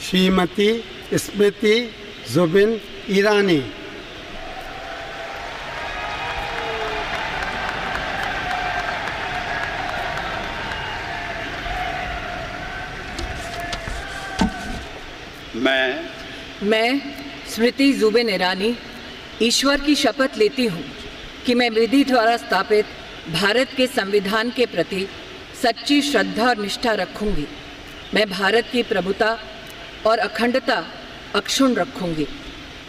श्रीमती स्मृति जुबिन ईरानी। मैं स्मृति जुबिन ईरानी ईश्वर की शपथ लेती हूँ कि मैं विधि द्वारा स्थापित भारत के संविधान के प्रति सच्ची श्रद्धा और निष्ठा रखूँगी। मैं भारत की प्रभुता और अखंडता अक्षुण्ण रखूँगी।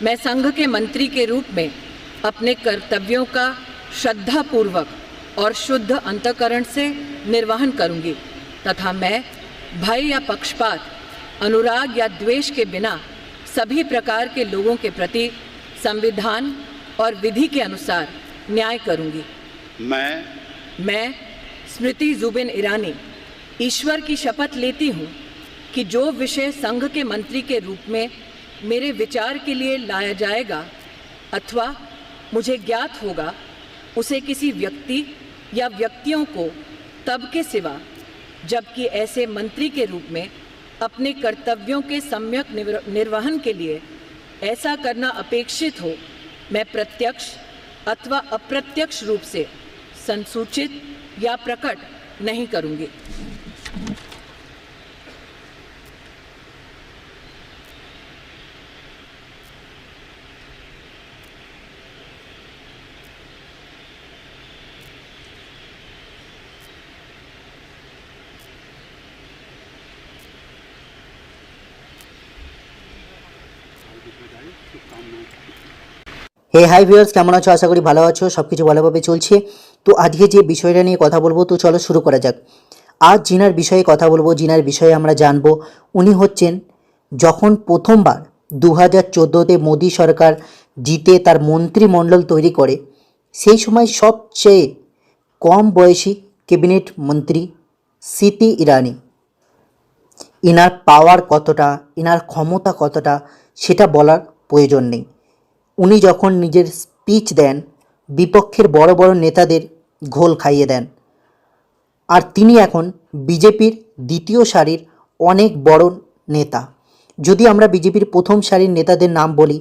मैं संघ के मंत्री के रूप में अपने कर्तव्यों का श्रद्धापूर्वक और शुद्ध अंतःकरण से निर्वहन करूँगी तथा मैं भय या पक्षपात, अनुराग या द्वेष के बिना सभी प्रकार के लोगों के प्रति संविधान और विधि के अनुसार न्याय करूँगी। मैं स्मृति जुबिन ईरानी ईश्वर की शपथ लेती हूँ कि जो विषय संघ के मंत्री के रूप में मेरे विचार के लिए लाया जाएगा अथवा मुझे ज्ञात होगा, उसे किसी व्यक्ति या व्यक्तियों को तब के सिवा जबकि ऐसे मंत्री के रूप में अपने कर्तव्यों के सम्यक निर्वहन के लिए ऐसा करना अपेक्षित हो, मैं प्रत्यक्ष अथवा अप्रत्यक्ष रूप से संसूचित या प्रकट नहीं करूँगी। হে হাই ভিউয়ার্স, কেমন আছো? আশা করি ভালো আছো। সব কিছু ভালোভাবে চলছে। তো আজকে যে বিষয়টা নিয়ে কথা বলবো, তো চলো শুরু করা যাক। আজ জিনার বিষয়ে কথা বলবো, জিনার বিষয়ে আমরা জানবো। উনি হচ্ছেন যখন প্রথমবার 2014-তে মোদী সরকার জিতে তার মন্ত্রিমণ্ডল তৈরি করে, সেই সময় সবচেয়ে কম বয়সী ক্যাবিনেট মন্ত্রী স্মৃতি ইরানি। ইনার পাওয়ার কতটা, ইনার ক্ষমতা কতটা, সেটা বলার প্রয়োজন নেই। উনি যখন নিজের স্পিচ দেন, বিপক্ষের বড় বড় নেতাদের ঘোল খাইয়ে দেন। আর তিনি এখন বিজেপির দ্বিতীয় সারির অনেক বড় নেতা। যদি আমরা বিজেপির প্রথম সারির নেতাদের নাম বলি,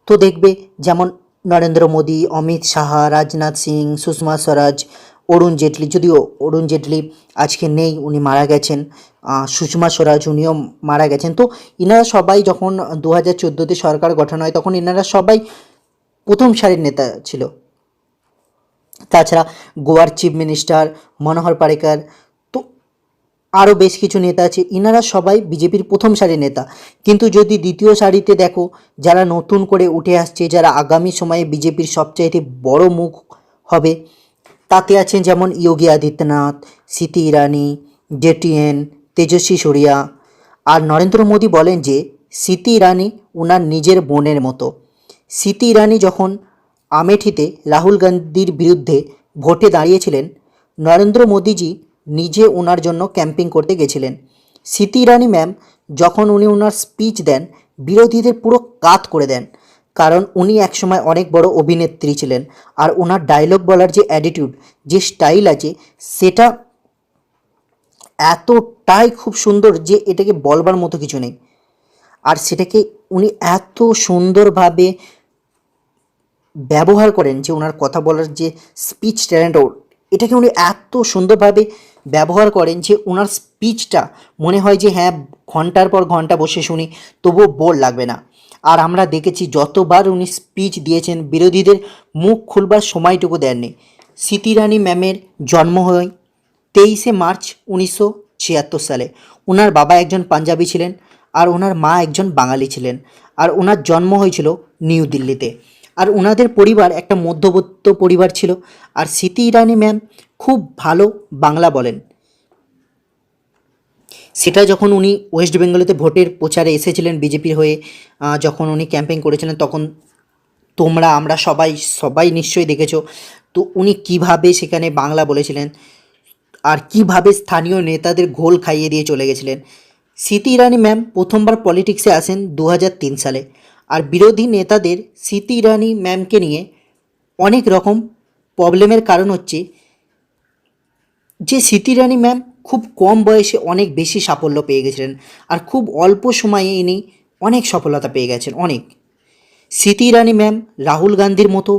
তো দেখবে যেমন নরেন্দ্র মোদী, অমিত শাহ, রাজনাথ সিং, সুষমা স্বরাজ, অরুণ জেটলি। যদিও অরুণ জেটলি আজকে নেই, উনি মারা গেছেন। সুষমা স্বরাজ, উনিও মারা গেছেন। তো ইনারা সবাই যখন 2014-তে সরকার গঠন হয়, তখন ইনারা সবাই প্রথম সারির নেতা ছিল। তাছাড়া গোয়ার চিফ মিনিস্টার মনোহর পারিকার, তো আরও বেশ কিছু নেতা আছে, ইনারা সবাই বিজেপির প্রথম সারির নেতা। কিন্তু যদি দ্বিতীয় সারিতে দেখো, যারা নতুন করে উঠে আসছে, যারা আগামী সময়ে বিজেপির সবচাইতে বড় মুখ হবে, তাতে আছেন যেমন যোগী আদিত্যনাথ, স্মৃতি ইরানি, জেটিএন, তেজস্বী সূর্যা। আর নরেন্দ্র মোদী বলেন যে স্মৃতি ইরানি ওনার নিজের বোনের মতো। স্মৃতি ইরানি যখন আমেঠিতে রাহুল গান্ধীর বিরুদ্ধে ভোটে দাঁড়িয়েছিলেন, নরেন্দ্র মোদীজি নিজে ওনার জন্য ক্যাম্পিং করতে গেছিলেন। স্মৃতি ইরানি ম্যাম যখন উনি ওনার স্পিচ দেন, বিরোধীদের পুরো কাত করে দেন, কারণ উনি একসময় অনেক বড় অভিনেত্রী ছিলেন। আর ওনার ডায়লগ বলার যে অ্যাটিটিউড, যে স্টাইল আছে, সেটা এতটাই খুব সুন্দর যে এটাকে বলবার মতো কিছু নেই। আর সেটাকে উনি এত সুন্দরভাবে ব্যবহার করেন যে ওনার কথা বলার যে স্পিচ ট্যালেন্ট, এটাকে উনি এত সুন্দরভাবে ব্যবহার করেন যে ওনার স্পিচটা মনে হয় যে হ্যাঁ, ঘন্টার পর ঘন্টা বসে শুনি, তবুও বোর লাগবে না। আর আমরা দেখেছি যতবার উনি স্পিচ দিয়েছেন, বিরোধীদের মুখ খুলবার সময়টুকু দেননি। স্মৃতি ইরানি ম্যামের জন্ম হয় 23শে মার্চ 1976 সালে। ওনার বাবা একজন পাঞ্জাবি ছিলেন আর ওনার মা একজন বাঙালি ছিলেন। আর ওনার জন্ম হয়েছিল নিউ দিল্লিতে। আর ওনাদের পরিবার একটা মধ্যবিত্ত পরিবার ছিল। আর স্মৃতি ইরানি ম্যাম খুব ভালো বাংলা বলেন। সেটা যখন উনি ওয়েস্ট বেঙ্গলেতে ভোটের প্রচারে এসেছিলেন বিজেপির হয়ে, যখন উনি ক্যাম্পেইন করেছিলেন, তখন আমরা সবাই নিশ্চয়ই দেখেছো। তো উনি কিভাবে সেখানে বাংলা বলেছিলেন আর কিভাবে স্থানীয় নেতাদের ঘোল খাইয়ে দিয়ে চলে গেছিলেন। স্মৃতি ইরানি ম্যাম প্রথমবার পলিটিক্সে আসেন 2003 সালে। আর বিরোধী নেতাদের স্মৃতি ইরানি ম্যামকে নিয়ে অনেক রকম প্রবলেমের কারণ হচ্ছে যে স্মৃতি ইরানি ম্যাম খুব কম বয়সে অনেক বেশি সাফল্য পেয়ে গেছিলেন, আর খুব অল্প সময়ে ইনি অনেক সফলতা পেয়ে গেছেন অনেক। স্মৃতি ইরানি ম্যাম রাহুল গান্ধীর মতো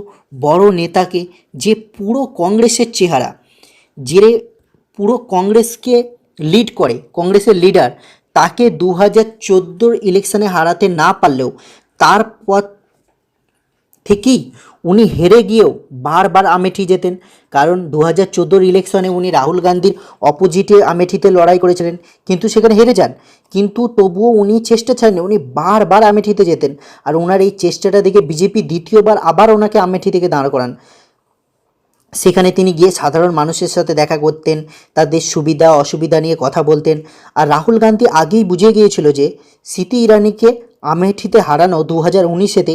বড় নেতাকে, যে পুরো কংগ্রেসের চেহারা, যে পুরো কংগ্রেসকে লিড করে, কংগ্রেসের লিডার, তাকে 2014 ইলেকশনে হারাতে না পারলেও তারপর থেকেই উনি হেরে গিয়েও বারবার আমেঠি যেতেন। কারণ 2014 ইলেকশনে উনি রাহুল গান্ধীর অপোজিটে আমেঠিতে লড়াই করেছিলেন, কিন্তু সেখানে হেরে যান। কিন্তু তবুও উনি চেষ্টা ছাড়েন, উনি বারবার আমেঠিতে যেতেন। আর ওনার এই চেষ্টাটা দেখে বিজেপি দ্বিতীয়বার আবার ওনাকে আমেঠি থেকে দাঁড় করান। সেখানে তিনি গিয়ে সাধারণ মানুষের সাথে দেখা করতেন, তাদের সুবিধা অসুবিধা নিয়ে কথা বলতেন। আর রাহুল গান্ধী আগেই বুঝে গিয়েছিল যে স্মৃতি ইরানিকে আমেঠিতে হারানো 2019-এতে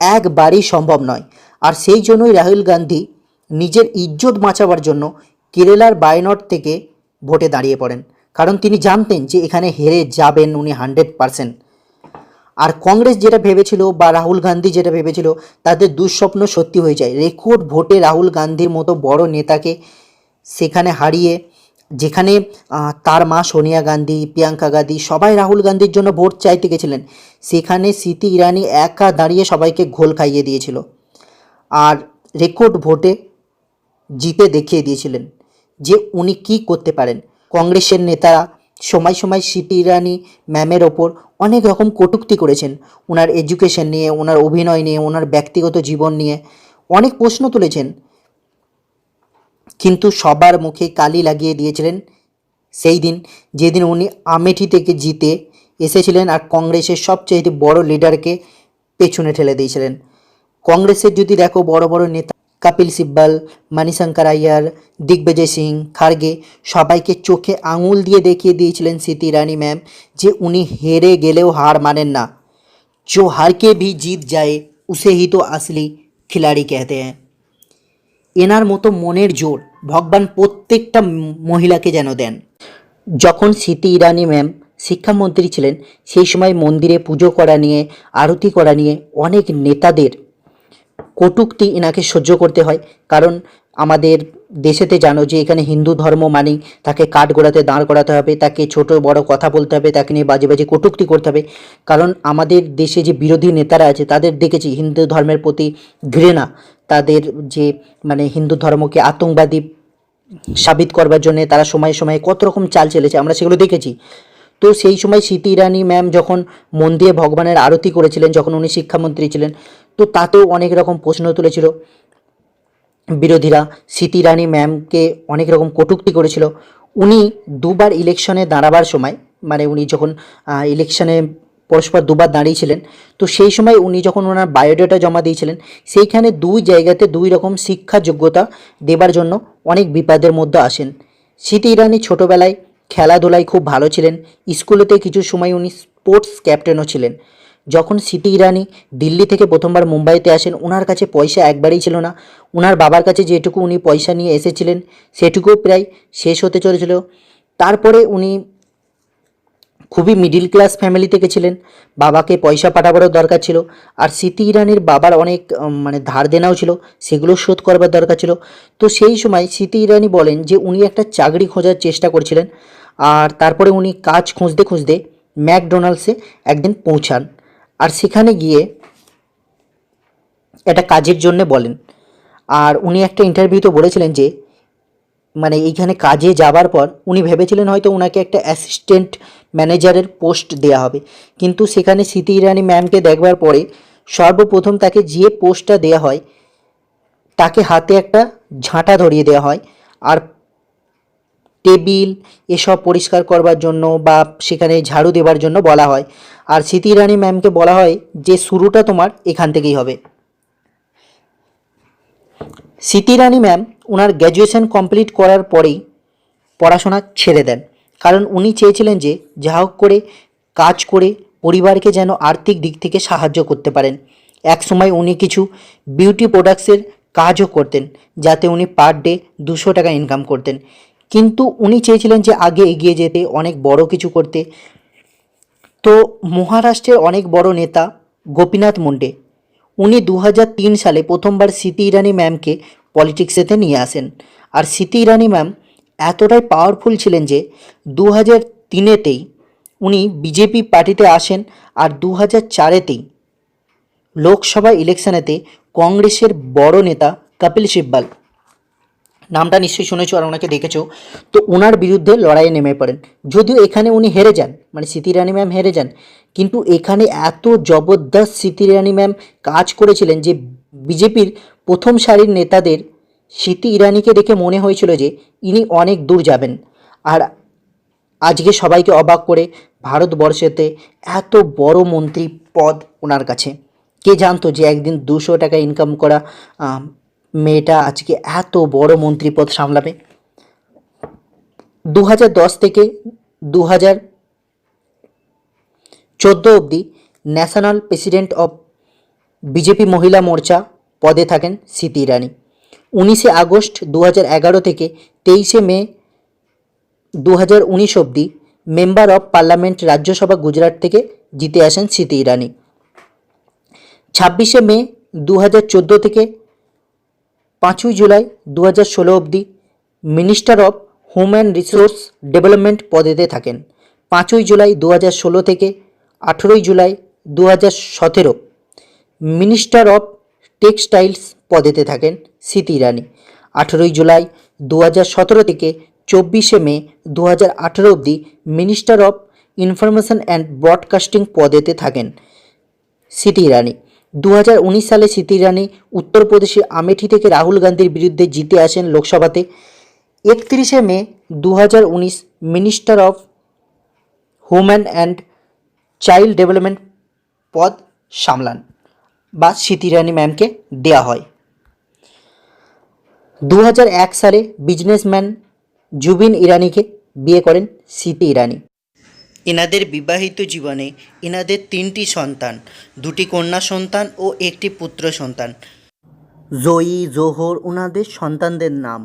একবারই সম্ভব নয়। আর সেই জন্যই রাহুল গান্ধী নিজের ইজ্জত বাঁচাবার জন্য কেরালার বায়নট থেকে ভোটে দাঁড়িয়ে পড়েন, কারণ তিনি জানতেন যে এখানে হেরে যাবেন উনি 100%। আর কংগ্রেস যেটা ভেবেছিল বা রাহুল গান্ধী যেটা ভেবেছিল, তাদের দুঃস্বপ্ন সত্যি হয়ে যায়। রেকর্ড ভোটে রাহুল গান্ধীর মতো বড় নেতাকে সেখানে হারিয়ে, যেখানে তার মা সোনিয়া গান্ধী, প্রিয়াঙ্কা গান্ধী সবাই রাহুল গান্ধীর জন্য ভোট চাইতে গেছিলেন, সেখানে স্মৃতি ইরানি একা দাঁড়িয়ে সবাইকে ঘোল খাইয়ে দিয়েছিল আর রেকর্ড ভোটে জিতে দেখিয়ে দিয়েছিলেন যে উনি কি করতে পারেন। কংগ্রেসের নেতারা সময় সময় স্মৃতি ইরানি ম্যামের ওপর অনেক রকম কটূক্তি করেছেন, ওনার এডুকেশন নিয়ে, ওনার অভিনয় নিয়ে, ওনার ব্যক্তিগত জীবন নিয়ে অনেক প্রশ্ন তুলেছেন। কিন্তু সবার মুখে কালি লাগিয়ে দিয়েছিলেন সেই দিন, যেদিন উনি আমেঠি থেকে জিতে এসেছিলেন আর কংগ্রেসের সবচেয়ে বড় লিডারকে পেছনে ঠেলে দিয়েছিলেন। কংগ্রেসের যদি দেখো বড় বড় নেতা কপিল সিব্বল, মণিশঙ্কর আইয়ার, দিগ্বিজয় সিং, খার্গে সবাইকে চোখে আঙুল দিয়ে দেখিয়ে দিয়েছিলেন স্মৃতি ইরানি ম্যাম যে উনি হেরে গেলেও হার মানেন না। जो हार के भी जीत जाए उसे ही तो असली खिलाड़ी कहते हैं। এনার মতো মনের জোর ভগবান প্রত্যেকটা মহিলাকে যেন দেন। যখন স্মৃতি ইরানি ম্যাম শিক্ষামন্ত্রী ছিলেন, সেই সময় মন্দিরে পুজো করা নিয়ে, আরতি করা নিয়ে অনেক নেতাদের কটূক্তি এনাকে সহ্য করতে হয়। কারণ আমাদের দেশেতে জানো যে এখানে হিন্দু ধর্ম মানেই তাকে কাঠগোড়াতে দাঁড় করাতে হবে, তাকে ছোট বড় কথা বলতে হবে, তাকে নিয়ে বাজে বাজে কটূক্তি করতে হবে। কারণ আমাদের দেশে যে বিরোধী নেতারা আছে তাদের দেখেছি হিন্দু ধর্মের প্রতি ঘৃণা, তাদের যে মানে হিন্দু ধর্মকে আতঙ্কবাদী সাবিত করবার জন্য তারা সময়ে সময়ে কত রকম চাল চেলেছে, আমরা সেগুলো দেখেছি। তো সেই সময় স্মৃতি ইরানি ম্যাম যখন মন্দিরে ভগবানের আরতি করেছিলেন, যখন উনি শিক্ষামন্ত্রী ছিলেন, তো তাতেও অনেক রকম প্রশ্ন তুলেছিল বিরোধীরা। স্মৃতি ইরানি ম্যামকে অনেক রকম কটূক্তি করেছিল। উনি দুবার ইলেকশনে দাঁড়াবার সময়, মানে উনি যখন ইলেকশনে পরস্পর দুবার দাঁড়িয়েছিলেন, তো সেই সময় উনি যখন ওনার বায়োডাটা জমা দিয়েছিলেন, সেইখানে দুই জায়গাতে দুই রকম শিক্ষা যোগ্যতা দেবার জন্য অনেক বিপদের মধ্যে আসেন। স্মৃতি ইরানি ছোটোবেলায় খেলাধুলায় খুব ভালো ছিলেন, স্কুলেতে কিছু সময় উনি স্পোর্টস ক্যাপ্টেনও ছিলেন। যখন স্মৃতি ইরানি দিল্লি থেকে প্রথমবার মুম্বাইতে আসেন, ওনার কাছে পয়সা একবারই ছিল না। ওনার বাবার কাছে যেটুকু উনি পয়সা নিয়ে এসেছিলেন সেটুকুও প্রায় শেষ হতে চলেছিল। তারপরে উনি খুবই মিডিল ক্লাস ফ্যামিলি থেকে ছিলেন, বাবাকে পয়সা পাঠাবারও দরকার ছিল। আর স্মৃতি ইরানির বাবার অনেক মানে ধার দেনাও ছিল, সেগুলো শোধ করবার দরকার ছিল। তো সেই সময় স্মৃতি ইরানি বলেন যে উনি একটা চাকরি খোঁজার চেষ্টা করছিলেন, আর তারপরে উনি কাজ খুঁজতে খুঁজতে ম্যাকডোনাল্ডসে একদিন পৌঁছান। আর সেখানে গিয়ে একটা কাজের জন্য বলেন, আর উনি একটা ইন্টারভিউতে বলেছিলেন যে মানে এইখানে কাজে যাবার পর উনি ভেবেছিলেন হয়তো ওনাকে একটা অ্যাসিস্ট্যান্ট ম্যানেজারের পোস্ট দেওয়া হবে, কিন্তু সেখানে স্মৃতি ইরানি ম্যামকে দেখবার পরে সর্বপ্রথম তাকে যে পোস্টটা দেওয়া হয়, তাকে হাতে একটা ঝাঁটা ধরিয়ে দেওয়া হয় আর টেবিল এসব পরিষ্কার করবার জন্য বা সেখানে ঝাড়ু দেবার জন্য বলা হয়। আর স্মৃতি ইরানি ম্যামকে বলা হয় যে শুরুটা তোমার এখান থেকেই হবে। স্মৃতি ইরানি ম্যাম ওনার গ্র্যাজুয়েশন কমপ্লিট করার পরেই পড়াশোনা ছেড়ে দেন, কারণ উনি চেয়েছিলেন যে যা হোক করে কাজ করে পরিবারকে যেন আর্থিক দিক থেকে সাহায্য করতে পারেন। এক সময় উনি কিছু বিউটি প্রোডাক্টসের কাজও করতেন, যাতে উনি পার ডে 200 টাকা ইনকাম করতেন। কিন্তু উনি চেয়েছিলেন যে আগে এগিয়ে যেতে, অনেক বড় কিছু করতে। তো মহারাষ্ট্রের অনেক বড় নেতা গোপীনাথ মুন্ডে, উনি 2003 সালে প্রথমবার স্মৃতি ইরানি ম্যামকে পলিটিক্সেতে নিয়ে আসেন। আর স্মৃতি ইরানি ম্যাম এতটাই পাওয়ারফুল ছিলেন যে 2003-তেই উনি বিজেপি পার্টিতে আসেন, আর 2004-তেই লোকসভা ইলেকশনেতে কংগ্রেসের বড় নেতা কপিল সিব্বল, নামটা নিশ্চয়ই শুনেছো আর ওনাকে দেখেছো, তো ওনার বিরুদ্ধে লড়াইয়ে নেমে পড়েন। যদিও এখানে উনি হেরে যান, মানে স্মৃতি ইরানি ম্যাম হেরে যান, কিন্তু এখানে এত জবরদস্ত স্মৃতি ইরানি ম্যাম কাজ করেছিলেন যে বিজেপির প্রথম সারির নেতাদের স্মৃতি ইরানিকে দেখে মনে হয়েছিল যে ইনি অনেক দূর যাবেন। আর আজকে সবাইকে অবাক করে ভারতবর্ষেতে এত বড় মন্ত্রী পদ ওনার কাছে। কে জানতো যে একদিন 200 টাকা ইনকাম করা মেয়েটা আজকে এত বড় মন্ত্রী পদ সামলাবে। 2010 থেকে 2014 অবধি ন্যাশনাল প্রেসিডেন্ট অফ বিজেপি মহিলা মোর্চা পদে থাকেন স্মৃতি ইরানি। 19 আগস্ট 2011 থেকে 23 মে 2019 অবধি member of parliament Rajya Sabha Gujarat থেকে জিতে আসেন স্মৃতি ইরানি। 26 মে 2014 থেকে 5 জুলাই 2016 অবধি minister of human resource development পদেতে থাকেন। 5 জুলাই 2016 থেকে 18 জুলাই 2017 মিনিস্টার অফ টেক্সটাইলস পদেতে থাকেন স্মৃতি ইরানি। 18 জুলাই 2017 থেকে 24 মে 2018 অবধি minister of information and broadcasting পদেতে থাকেন স্মৃতি ইরানি। 2019 সালে স্মৃতি ইরানি উত্তরপ্রদেশে আমেঠি থেকে রাহুল গান্ধীর বিরুদ্ধে জিতে আসেন লোকসভাতে। 31 মে 2019 minister of human and child development পদ সামলান বা স্মৃতি ইরানি ম্যামকে দেয়া হয়। 2001 সালে বিজনেসম্যান জুবিন ইরানিকে বিয়ে করেন স্মৃতি ইরানি। এনাদের বিবাহিত জীবনে এনাদের 3টি সন্তান, 2টি কন্যা সন্তান ও 1টি পুত্র সন্তান। জয়ী, জোহর ওনাদের সন্তানদের নাম।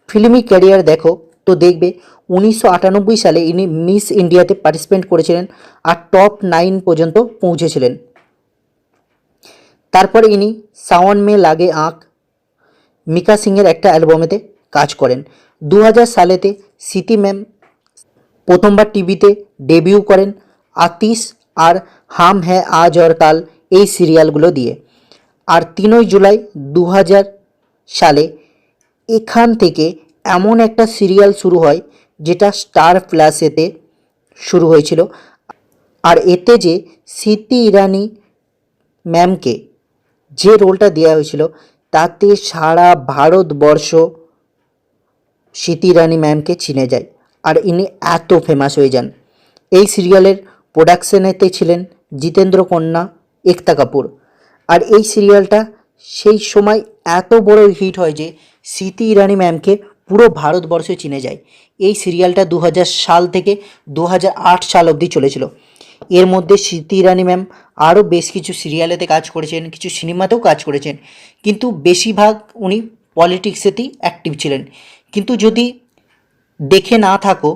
ফিল্মি ক্যারিয়ার দেখো তো দেখবে 1998 সালে ইনি মিস ইন্ডিয়াতে পার্টিসিপেট করেছিলেন আর টপ 9 পর্যন্ত পৌঁছেছিলেন। তারপরে ইনি সাওয়ান মে লাগে আঁখ মিকা সিংয়ের একটা অ্যালবামেতে কাজ করেন। 2000 সালেতে স্মৃতি ম্যাম প্রথমবার টিভিতে ডেবিউ করেন আতিশ আর হাম হ্যাঁ আজ আর কাল এই সিরিয়ালগুলো দিয়ে। আর 3 জুলাই 2000 সালে এখান থেকে এমন একটা সিরিয়াল শুরু হয় যেটা স্টার প্লাসেতে শুরু হয়েছিল। আর এতে যে স্মৃতি ইরানি ম্যামকে যে রোলটা দেওয়া হয়েছিল তাতে সারা ভারতবর্ষ স্মৃতি ইরানি ম্যামকে চিনে যায় আর ইনি এত ফেমাস হয়ে যান। এই সিরিয়ালের প্রোডাকশনেতে ছিলেন জিতেন্দ্র কন্যা, একতা কাপুর। আর এই সিরিয়ালটা সেই সময় এত বড় হিট হয় যে স্মৃতি ইরানি ম্যামকে পুরো ভারতবর্ষ চিনে যায়। এই সিরিয়ালটা 2000 সাল থেকে 2008 সাল অবধি চলেছিল। এর মধ্যে স্মৃতি ইরানি ম্যাম আরও বেশ কিছু সিরিয়ালেতে কাজ করেছেন, কিছু সিনেমাতেও কাজ করেছেন, কিন্তু বেশিরভাগ উনি পলিটিক্সেতেই অ্যাক্টিভ ছিলেন। কিন্তু যদি দেখে না থাকো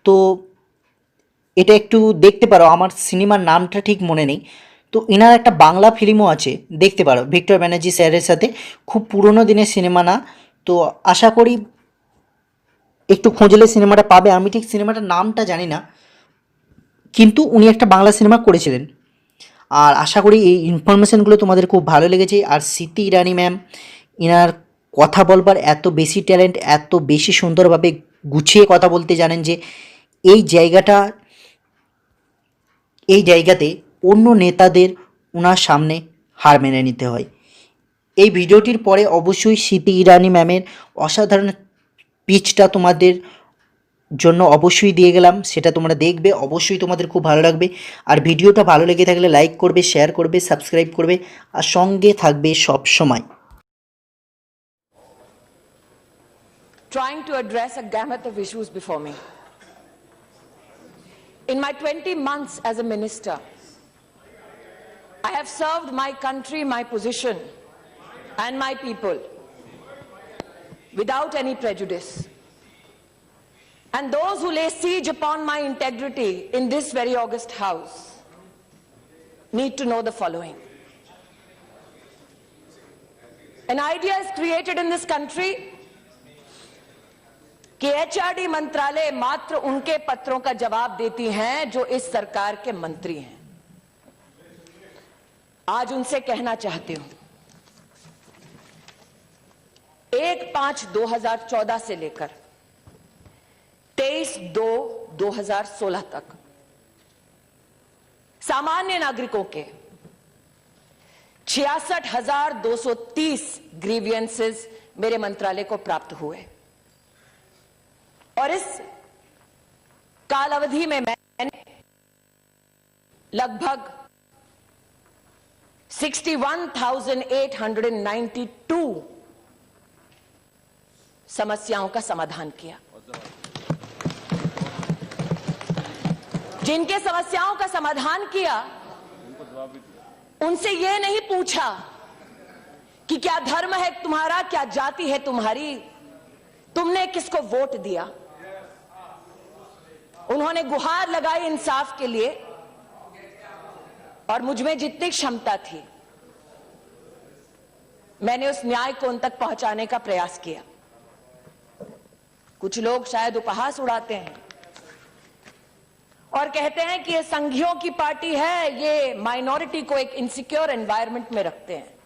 তো এটা একটু দেখতে পারো, আমার সিনেমার নামটা ঠিক মনে নেই। তো এনার একটা বাংলা ফিল্মও আছে, দেখতে পারো, ভিক্টর ব্যানার্জি স্যারের সাথে। খুব পুরনো দিনের সিনেমা না, তো আশা করি একটু খুঁজলে সিনেমাটা পাবে। আমি ঠিক সিনেমাটার নামটা জানি না, কিন্তু উনি একটা বাংলা সিনেমা করেছিলেন। আর আশা করি এই ইনফরমেশানগুলো তোমাদের খুব ভালো লেগেছে। আর স্মৃতি ইরানি ম্যাম, এনার কথা বলবার এত বেশি ট্যালেন্ট, এত বেশি সুন্দরভাবে গুছিয়ে কথা বলতে জানেন যে এই জায়গাতে অন্য নেতাদের ওনার সামনে হার মেনে নিতে হয়। এই ভিডিওটির পরে অবশ্যই স্মৃতি ইরানি ম্যামের অসাধারণ পিচটা তোমাদের জন্য অবশ্যই দিয়ে গেলাম, সেটা তোমরা দেখবে, অবশ্যই তোমাদের খুব ভালো লাগবে। আর ভিডিওটা ভালো লেগে থাকলে লাইক করবে, শেয়ার করবে, সাবস্ক্রাইব করবে আর সঙ্গে থাকবে সব সময়। Trying to address a gamut of issues before me. In my 20 months as a minister, I have served my country, my position, and my people without any prejudice. And those who lay siege upon my integrity in this very august house need to know the following. An idea is created in this country कि HRD मंत्रालय मात्र उनके पत्रों का जवाब देती हैं जो इस सरकार के मंत्री हैं। आज उनसे कहना चाहती हूं, 1/5/2014 से लेकर 23/2/2016 तक सामान्य नागरिकों के 66,230 ग्रीवियंसेस मेरे मंत्रालय को प्राप्त हुए और इस कालावधि में मैंने लगभग 61,892 समस्याओं का समाधान किया। जिनके समस्याओं का समाधान किया उनसे यह नहीं पूछा कि क्या धर्म है तुम्हारा, क्या जाति है तुम्हारी, तुमने किसको वोट दिया। उन्होंने गुहार लगाई इंसाफ के लिए और मुझ में जितनी क्षमता थी मैंने उस न्याय को उन तक पहुंचाने का प्रयास किया। कुछ लोग शायद उपहास उड़ाते हैं और कहते हैं कि ये संघियों की पार्टी है, ये माइनॉरिटी को एक इनसिक्योर एनवायरनमेंट में रखते हैं।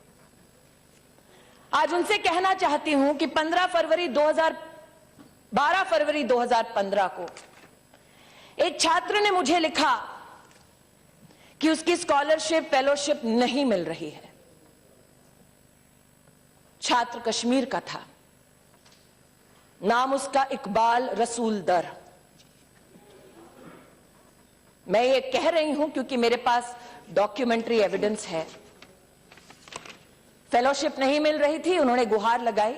आज उनसे कहना चाहती हूं कि 12 फरवरी 2015 को एक छात्र ने मुझे लिखा कि उसकी स्कॉलरशिप फेलोशिप नहीं मिल रही है। छात्र कश्मीर का था, नाम उसका इकबाल रसूल दर। मैं ये कह रही हूं क्योंकि मेरे पास डॉक्यूमेंट्री एविडेंस है। फेलोशिप नहीं मिल रही थी, उन्होंने गुहार लगाई।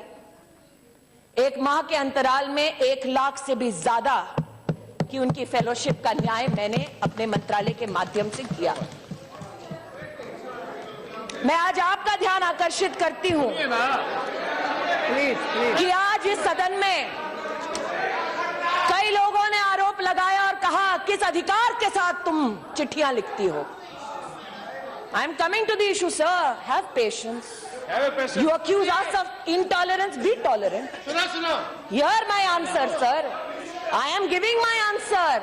1 माह के अंतराल में 1 लाख से भी ज्यादा की उनकी फेलोशिप का न्याय मैंने अपने मंत्रालय के माध्यम से किया। मैं आज आपका ध्यान आकर्षित करती हूं कि आज इस सदन में कई लोगों ने आरोप लगाया और कहा किस अधिकार के साथ तुम चिट्ठियां लिखती हो। I am coming to the issue sir, have patience. You accuse us of intolerance, be tolerant. Hear my answer, sir. I am giving my answer.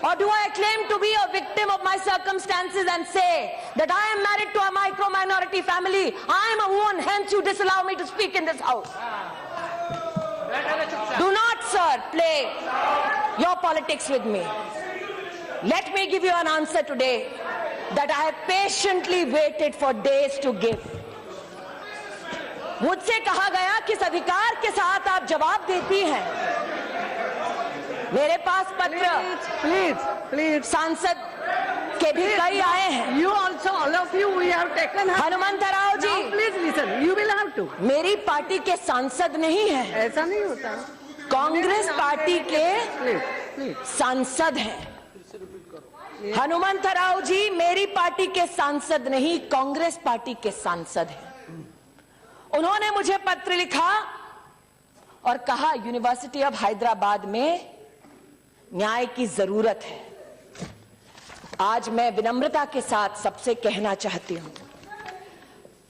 Or do I claim to be a victim of my circumstances and say that I am married to a micro-minority family? I am a woman, hence you disallow me to speak in this house. Do not, sir, play your politics with me. Let me give you an answer today that I have patiently waited for days to give. मुझसे कहा गया किस अधिकार के साथ आप जवाब देती हैं। मेरे पास पत्र प्लीज सांसद के भी कई आए हैं। You also, all of you, we have taken. Hanumanth Rao ji, Now please listen. You will have to. मेरी पार्टी के सांसद नहीं है, ऐसा नहीं होता। कांग्रेस पार्टी के प्लीज सांसद हैं। हनुमंत राव जी मेरी पार्टी के सांसद नहीं, कांग्रेस पार्टी के सांसद हैं। उन्होंने मुझे पत्र लिखा और कहा यूनिवर्सिटी ऑफ हैदराबाद में न्याय की जरूरत है। आज मैं विनम्रता के साथ सबसे कहना चाहती हूं,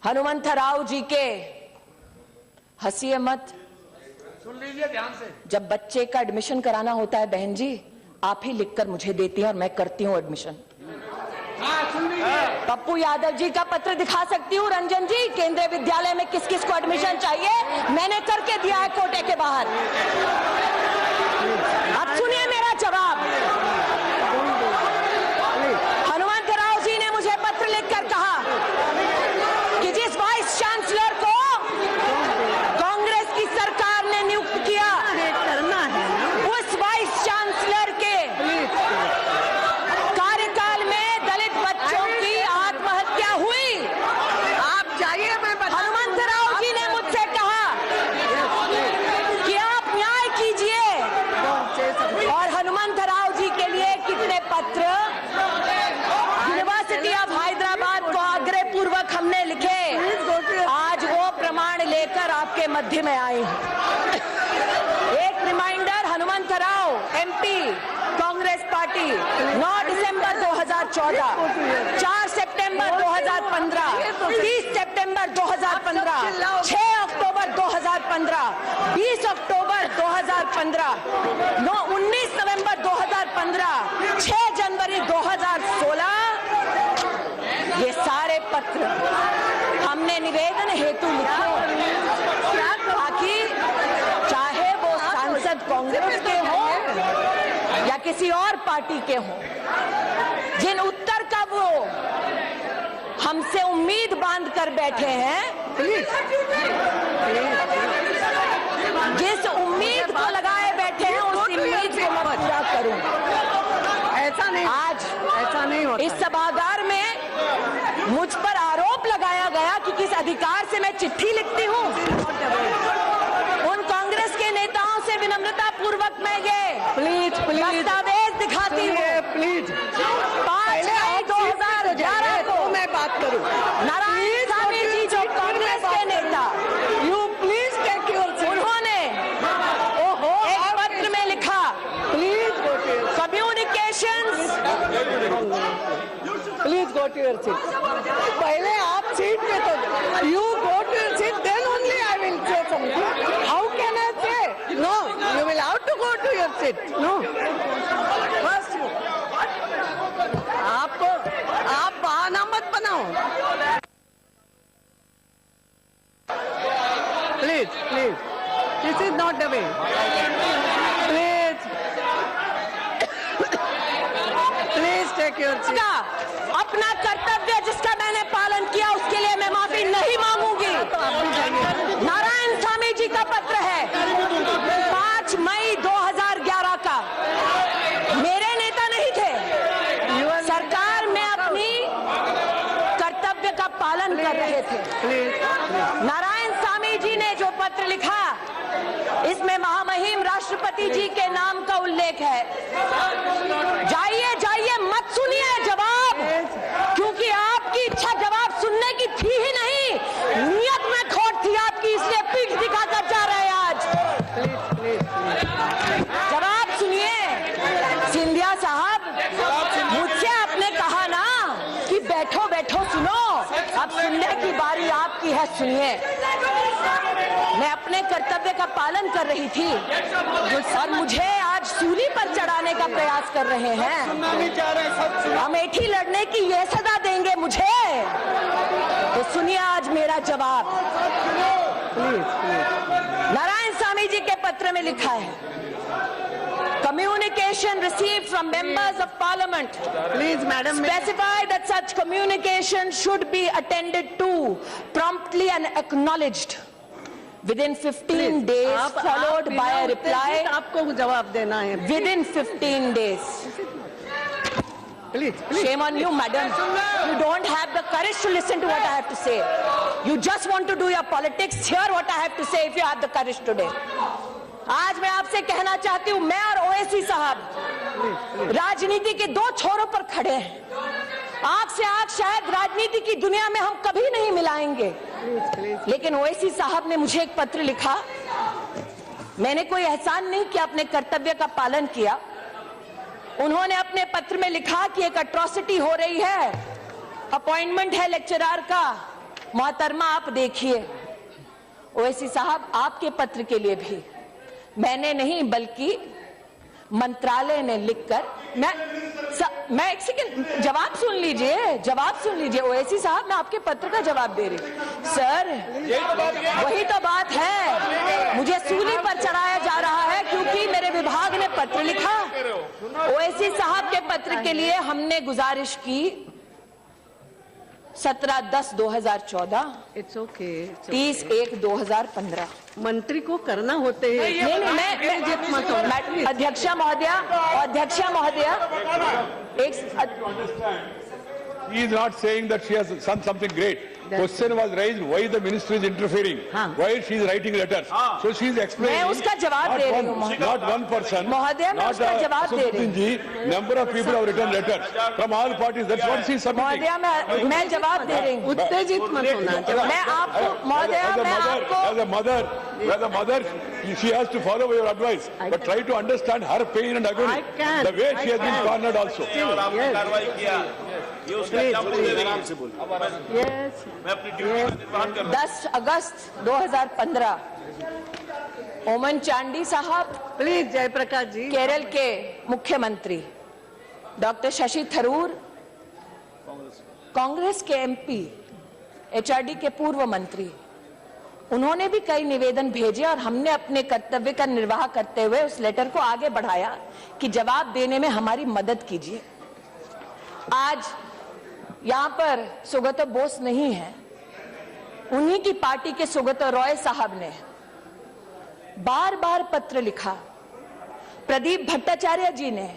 हनुमंत राव जी के हंसिए मत, सुन लीजिए ध्यान से। जब बच्चे का एडमिशन कराना होता है बहन जी, आप ही लिखकर मुझे देती हैं और मैं करती हूं एडमिशन। पप्पू यादव जी का पत्र दिखा सकती हूँ, रंजन जी, केंद्रीय विद्यालय में किस किस को एडमिशन चाहिए मैंने करके दिया है कोटे के बाहर। अब सुनिए मेरा जवाब। हनुमंत राव जी ने मुझे पत्र लिखकर कहा कि जिस वाइस चांसलर को कांग्रेस की सरकार ने नियुक्त किया, करना है उस वाइस चांसलर के कार्यकाल में दलित बच्चों की आत्महत्या हुई। आप जाइए, मैं हनुमंत राव जी ने मुझसे कहा कि आप न्याय कीजिए। और हनुमंत राव जी के लिए कितने पत्र यूनिवर्सिटी ऑफ हैदराबाद को आग्रह पूर्वक हमने लिखे, आज वो प्रमाण लेकर आपके मध्य में आई हूं। एक reminder, Hanumanth Rao MP Congress party, 9 दिसंबर 2014, 4 सितंबर 2014। 2015, 30 सितंबर 2015, 6 अक्टूबर 2015, 20 अक्टूबर 2015, 19 नवंबर 2015, 6 जनवरी 2016, ये सारे पत्र हमने निवेदन हेतु लिखे ताकि चाहे वो सांसद कांग्रेस के हों या किसी और पार्टी के हों, जिन उत्तर का वो हमसे उम्मीद बांध कर बैठे हैं, जिस उम्मीद को लगाए बैठे हैं उस उम्मीद को मैं पूरा करूं। ऐसा नहीं, आज ऐसा नहीं होता। इस सभागार में मुझ पर आरोप लगाया गया कि किस अधिकार से मैं चिट्ठी लिखती हूं। उन कांग्रेस के नेताओं से विनम्रता पूर्वक मैं ये दस्तावेज दिखाती हूँ। प्लीज 5 मई 2011 को मैं बात करूं। नारायण स्वामी जी जो कांग्रेस के नेता, you please take your seat. उन्होंने एक पत्र में लिखा, please go to your communications, please go to your seat. पहले आप सीट पे तो you go to your seat, then only I will say something. How can I say no, you will have to go to your seat. No, first आप बहाना मत बनाओ। Please please, this is not the way. Please please take your seat. अपना कर्तव्य जिसका मैंने पालन किया उसके लिए मैं माफी नहीं मांगूंगी। नारायण स्वामी जी का पत्र है 5 मई 2011 का। मेरे नेता नहीं थे, सरकार में अपनी कर्तव्य का पालन कर रहे थे। नारायण स्वामी जी ने जो पत्र लिखा, इसमें महामहिम राष्ट्रपति जी के नाम का उल्लेख है। जाइए जाइए, मत सुनिए जवाब, क्योंकि आपकी इच्छा जवाब सुनने की थी ही नहीं, नियत में खोट थी आपकी, इसलिए पीठ दिखाकर जा रहे हैं आज। जवाब सुनिए। सिंधिया साहब, मुझसे आपने कहा ना कि बैठो बैठो सुनो, अब सुनने की बारी आपकी है, सुनिए। मैं अपने कर्तव्य का पालन कर रही थी और मुझे आज सूली पर चढ़ाने का प्रयास कर रहे हैं। अमेठी लड़ने की ये सजा देंगे मुझे, तो सुनिए आज मेरा जवाब। नारायण स्वामी जी के पत्र में लिखा है, communication received from members of parliament, please madam, specify that such communication should be attended to promptly and acknowledged within 15 days, followed by a reply आपको जवाब देना है। within 15 days. Please Shame on you, madam. You don't have the courage to listen to what I have to say. You just want to do your politics. Hear what I have to say if you have the courage today. आज मैं आपसे कहना चाहती हूँ, मैं और ओवैसी साहब राजनीति के दो छोरों पर खड़े हैं। आंख से आंख शायद राजनीति की दुनिया में हम कभी नहीं मिलाएंगे, लेकिन ओवैसी साहब ने मुझे एक पत्र लिखा। मैंने कोई एहसान नहीं किया, अपने कर्तव्य का पालन किया। उन्होंने अपने पत्र में लिखा कि एक अट्रॉसिटी हो रही है, अपॉइंटमेंट है लेक्चरर का, मोहतरमा आप देखिए। ओवैसी साहब, आपके पत्र के लिए भी मैंने नहीं बल्कि मंत्रालय ने लिखकर, मैं एक सेकंड, जवाब सुन लीजिए, जवाब सुन लीजिए। ओवैसी साहब, मैं आपके पत्र का जवाब दे रही हूं। सर, वही तो बात है, मुझे सूली पर चढ़ाया जा रहा है क्योंकि मेरे विभाग ने पत्र लिखा। ओवैसी साहब के पत्र के लिए हमने गुजारिश की 17/10/2014, इट्स ओके। 30/1/2015। मंत्री को करना होते हैं। मैं अध्यक्षा महोदया, He is not saying that she has done something great. Question was raised why the ministry is interfering, why she is writing letters. So she is explaining. मैं उसका जवाब दे रही हूँ, Not one person. महोदया, मैं उसका जवाब दे रही हूँ। Number of people have written letters from all parties. That's what she is submitting. महोदया, मैं जवाब दे रही हूँ। उत्तेजित मत होना। मैं आपको, महोदया, मैं आपको, as a mother, she has to follow your advice, but try to understand her pain and agony. I can. The way she has been cornered also. 10 अगस्त 2015 ओमन चांडी साहब, प्लीज जयप्रकाश जी। केरल के मुख्यमंत्री डॉक्टर शशि थरूर, कांग्रेस के एमपी, एचआरडी के पूर्व मंत्री, उन्होंने भी कई निवेदन भेजे और हमने अपने कर्तव्य का निर्वाह करते हुए उस लेटर को आगे बढ़ाया कि जवाब देने में हमारी मदद कीजिए। आज यहां पर सुगतो बोस नहीं है, उन्हीं की पार्टी के सुगतो रॉय साहब ने बार बार पत्र लिखा, प्रदीप भट्टाचार्य जी ने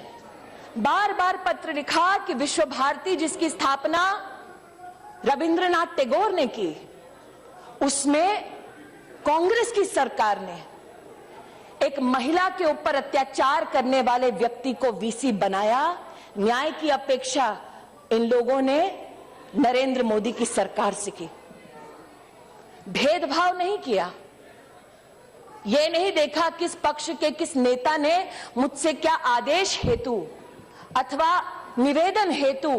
बार बार पत्र लिखा कि विश्व भारती जिसकी स्थापना रविंद्रनाथ टैगोर ने की, उसमें कांग्रेस की सरकार ने एक महिला के ऊपर अत्याचार करने वाले व्यक्ति को वीसी बनाया। न्याय की अपेक्षा इन लोगों ने नरेंद्र मोदी की सरकार से की। भेदभाव नहीं किया, यह नहीं देखा किस पक्ष के किस नेता ने मुझसे क्या आदेश हेतु अथवा निवेदन हेतु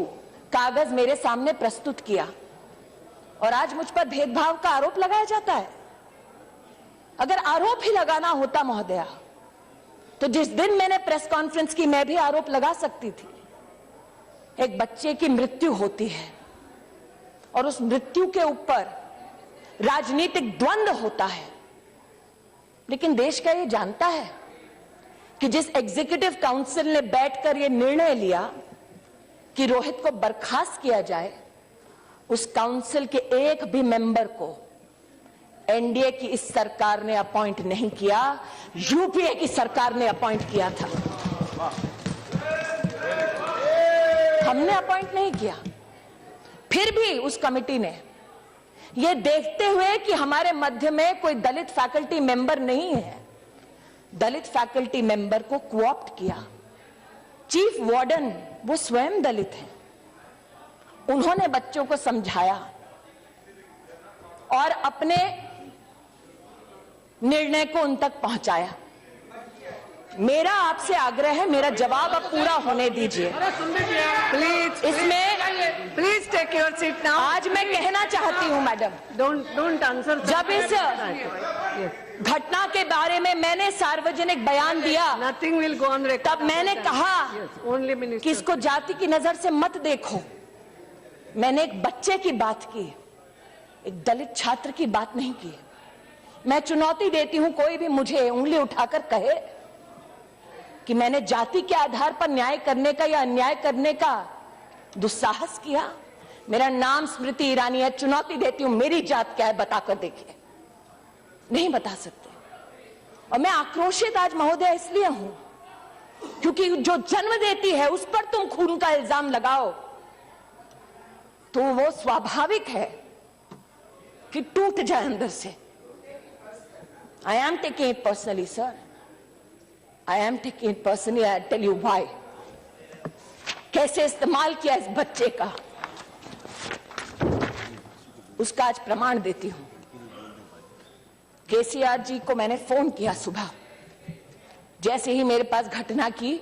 कागज मेरे सामने प्रस्तुत किया, और आज मुझ पर भेदभाव का आरोप लगाया जाता है। अगर आरोप ही लगाना होता महोदया, तो जिस दिन मैंने प्रेस कॉन्फ्रेंस की मैं भी आरोप लगा सकती थी। एक बच्चे की मृत्यु होती है और उस मृत्यु के ऊपर राजनीतिक द्वंद्व होता है, लेकिन देश का ये जानता है कि जिस एग्जीक्यूटिव काउंसिल ने बैठकर ये निर्णय लिया कि रोहित को बर्खास्त किया जाए, उस काउंसिल के एक भी मेंबर को एनडीए की इस सरकार ने अपॉइंट नहीं किया, यूपीए की सरकार ने अपॉइंट किया था। हमने अपॉइंट नहीं किया। फिर भी उस कमेटी ने यह देखते हुए कि हमारे मध्य में कोई दलित फैकल्टी मेंबर नहीं है, दलित फैकल्टी मेंबर को कोऑप्ट किया। चीफ वार्डन वो स्वयं दलित हैं, उन्होंने बच्चों को समझाया और अपने निर्णय को उन तक पहुंचाया। मेरा आपसे आग्रह है, मेरा जवाब अब पूरा होने दीजिए। प्लीज इसमें please take your seat now. आज मैं कहना चाहती हूं मैडम, डोंट आंसर। जब इस घटना के बारे में मैंने सार्वजनिक बयान दिया, nothing will go on record, तब मैंने कहा ओनली मिनिस्टर कि इसको जाति की नजर से मत देखो। मैंने एक बच्चे की बात की, एक दलित छात्र की बात नहीं की। मैं चुनौती देती हूं, कोई भी मुझे उंगली उठाकर कहे कि मैंने जाति के आधार पर न्याय करने का या अन्याय करने का दुस्साहस किया। मेरा नाम स्मृति ईरानी है, चुनौती देती हूं, मेरी जात क्या है बताकर देखिए। नहीं बता सकते। और मैं आक्रोशित आज महोदय इसलिए हूं क्योंकि जो जन्म देती है उस पर तुम खून का इल्जाम लगाओ तो वो स्वाभाविक है कि टूट जाए अंदर से। I am taking it personally sir, I am taking it personally. I tell you why. कैसे इस्तेमाल किया इस बच्चे का, उसका आज प्रमाण देती हूं। केसीआर जी को मैंने फोन किया सुबह, जैसे ही मेरे पास घटना की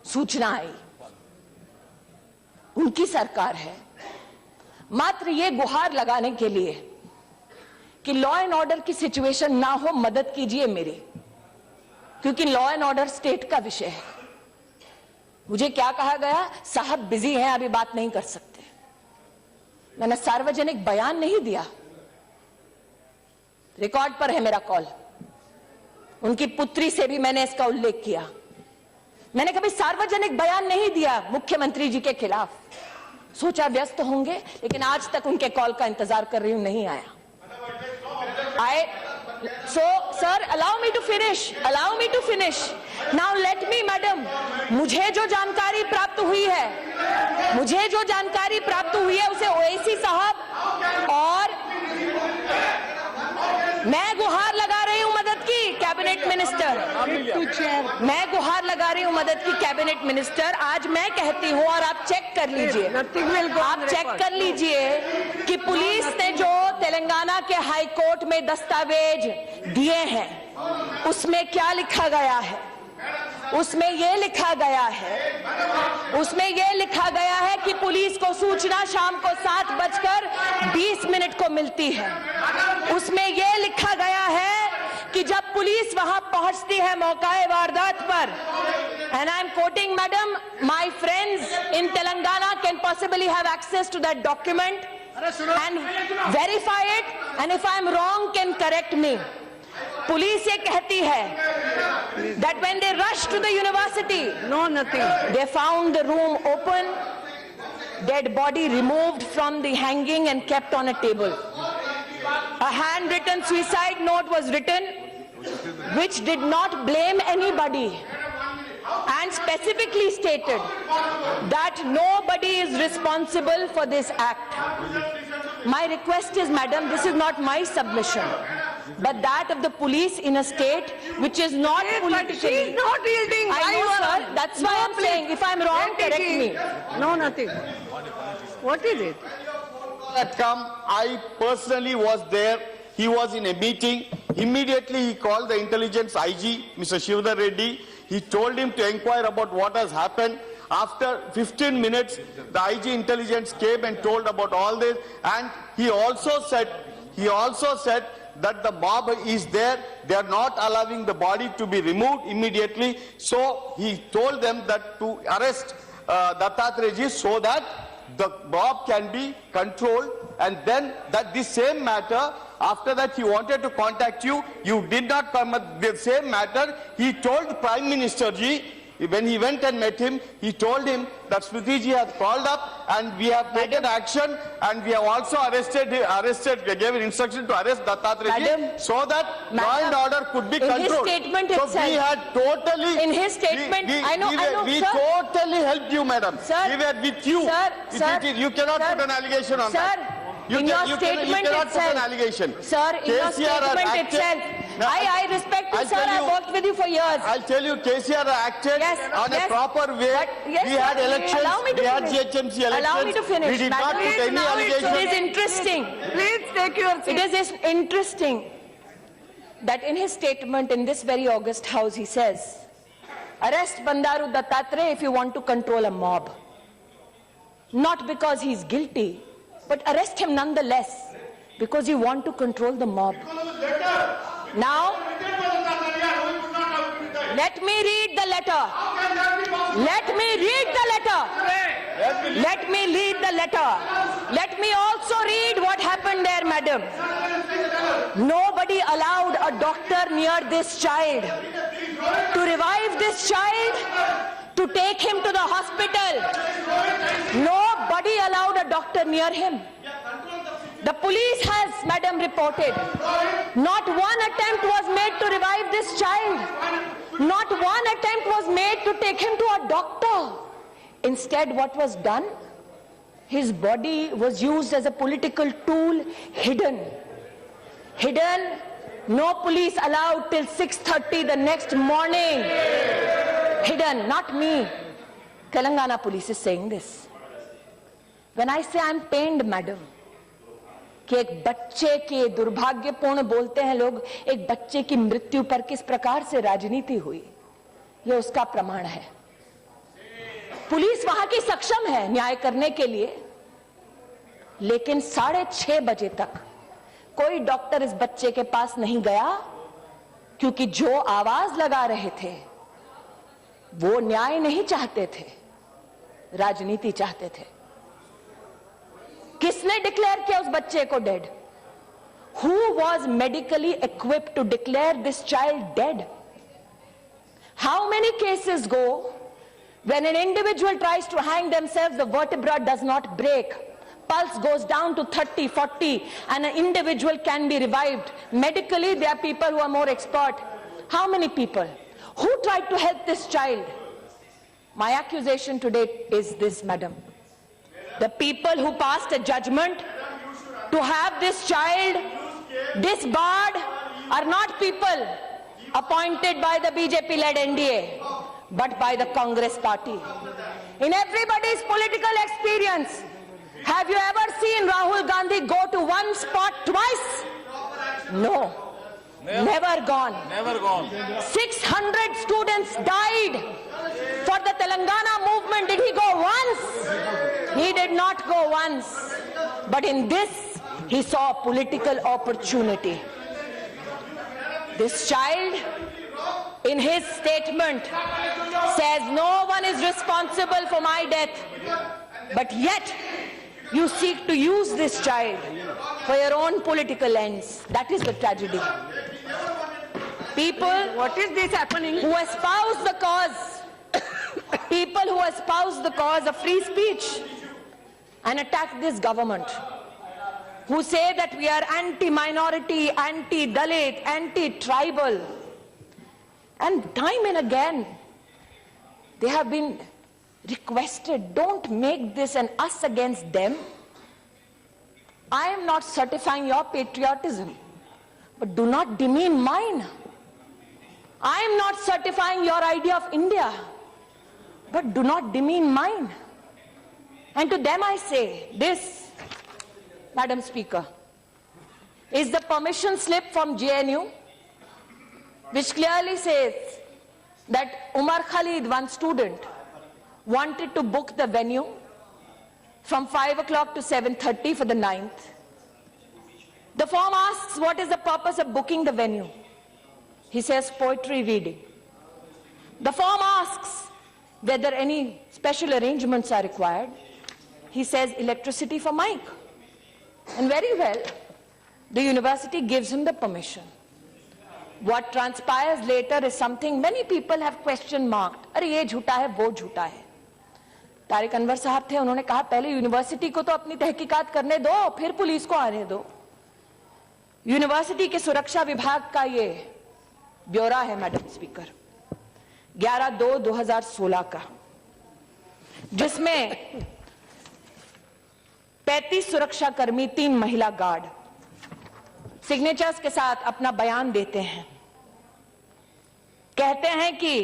सूचना आई। उनकी सरकार है, मात्र ये गुहार लगाने के लिए कि लॉ एंड ऑर्डर की सिचुएशन ना हो, मदद कीजिए मेरी, क्योंकि लॉ एंड ऑर्डर स्टेट का विषय है। मुझे क्या कहा गया, साहब बिजी हैं, अभी बात नहीं कर सकते। मैंने सार्वजनिक बयान नहीं दिया, रिकॉर्ड पर है मेरा कॉल। उनकी पुत्री से भी मैंने इसका उल्लेख किया। मैंने कभी सार्वजनिक बयान नहीं दिया मुख्यमंत्री जी के खिलाफ। सोचा व्यस्त होंगे, लेकिन आज तक उनके कॉल का इंतजार कर रही हूं, नहीं आया। So, sir, allow me to finish. Now let me, madam, मुझे जो जानकारी प्राप्त हुई है उसे ओएसी साहब और मैं गुहार लगा रही हूं मदद की कैबिनेट मिनिस्टर। मैं गुहार लगा रही हूं मदद की कैबिनेट मिनिस्टर। आज मैं कहती हूं और आप चेक कर लीजिए, आप चेक कर लीजिए कि पुलिस ने जो तेलंगाना के हाई कोर्ट में दस्तावेज दिए हैं उसमें क्या लिखा गया है। उसमें ये लिखा गया है कि पुलिस को सूचना शाम को 7:20 को मिलती है। उसमें ये लिखा गया है कि जब पुलिस वहां पहुंचती है मौकाए वारदात पर, and I'm quoting, madam, my friends in Telangana can possibly have access to that document and verify it, and if I'm wrong can correct me. Police ये कहती है that when they rushed to the university, No, nothing. they found the room open, dead body removed from the hanging and kept on a table. A handwritten suicide note was written which did not blame anybody and specifically stated that nobody is responsible for this act. My request is, madam, this is not my submission, but that of the police in a state which is not Yes, but politically. she is not yielding. I Why know, you are- sir. That's why No, I'm please. saying, if I'm wrong, Let it correct be. me. No, nothing. What is it? Had come, I personally was there. He was in a meeting. Immediately he called the intelligence IG, Mr. Shivdar Reddy. He told him to inquire about what has happened. After 15 minutes, the IG intelligence came and told about all this. And he also said that the mob is there. They are not allowing the body to be removed immediately. So he told them that to arrest Dattatreya so that the mob can be controlled, and then that this same matter, after that he wanted to contact you, you did not come at the same matter. He told Prime Minister ji, when he went and met him, he told him that Smriti ji has called up and we have taken action, and we have also gave an instruction to arrest Dattatreya ji Madam, so that law and order could be in his controlled. statement so itself- we had totally... In his statement- I know, we sir. totally helped you, madam. Sir, we were with you. Sir, You cannot sir, put an allegation on sir, that. You in can- your you can- statement you cannot itself, put an allegation. Sir, in your KCR has statement acted- itself, No, I respect you, I'll sir. tell I've you- worked with you for years. I'll tell you, KCR acted Yes, on a yes. proper way. But, yes, we had sir, elections, allow me to we had finish. GHMC elections. Allow me to finish. We did not Madam, put please, any now it's allegation. It is interesting. Please take your seat. It is interesting that in his statement in this very august house he says, arrest Bandaru Dattatreya if you want to control a mob. Not because he's guilty, but arrest him nonetheless because you want to control the mob. Now, let me read the letter. Let me read the letter. Let me read the letter. Let me also read what happened there, madam. Nobody allowed a doctor near this child to revive this child, to take him to the hospital. Nobody allowed a doctor near him. The police has, madam, reported, not one attempt was made to revive this child. Not one attempt was made to take him to a doctor. Instead, what was done? His body was used as a political tool, hidden. Hidden, no police allowed till 6:30 the next morning. Hidden, not me. Telangana police is saying this. When I say I'm pained, madam, कि एक बच्चे के दुर्भाग्यपूर्ण बोलते हैं लोग, एक बच्चे की मृत्यु पर किस प्रकार से राजनीति हुई, यह उसका प्रमाण है। पुलिस वहां की सक्षम है न्याय करने के लिए, लेकिन 6:30 बजे तक कोई डॉक्टर इस बच्चे के पास नहीं गया, क्योंकि जो आवाज लगा रहे थे वो न्याय नहीं चाहते थे, राजनीति चाहते थे। किसने डिक्लेयर किया उस बच्चे को dead? Who was medically equipped to declare this child dead? How many cases go when an individual tries to hang themselves, the vertebra does not break, pulse goes down to 30, 40, and an individual can be revived? Medically, there are people who are more expert. How many people? Who tried to help this child? My accusation today is this, madam. The people who passed a judgment to have this child disbarred are not people appointed by the BJP-led NDA, but by the Congress party. In everybody's political experience, have you ever seen Rahul Gandhi go to one spot twice? No. Never gone. Never gone. 600 students died for the Telangana movement. Did he go once? He did not go once. But in this, he saw a political opportunity. This child, in his statement, says no one is responsible for my death. But yet, you seek to use this child for your own political ends. That is the tragedy. People, What is this happening? who espouse the cause, people who espouse the cause of free speech and attack this government, who say that we are anti-minority, anti-Dalit, anti-tribal, and time and again they have been requested, don't make this an us against them. I am not certifying your patriotism, but do not demean mine. I am not certifying your idea of India, but do not demean mine. And to them I say, this, Madam Speaker, is the permission slip from JNU, which clearly says that Umar Khalid, one student, wanted to book the venue from 5 o'clock to 7:30 for the 9th. The form asks, what is the purpose of booking the venue? He says poetry reading. The form asks whether any special arrangements are required. He says electricity for mic. And very well, the university gives him the permission. What transpires later is something many people have question marked. अरे ये झूठा है, वो झूठा है. तारिक अनवर साहब थे, उन्होंने कहा पहले यूनिवर्सिटी को तो अपनी तहकीकात करने दो, फिर पुलिस को आने दो. यूनिवर्सिटी के सुरक्षा विभाग का ये ब्यौरा है मैडम स्पीकर, 11/2/2016 का, जिसमें 35 सुरक्षाकर्मी, 3 महिला गार्ड सिग्नेचर्स के साथ अपना बयान देते हैं. कहते हैं कि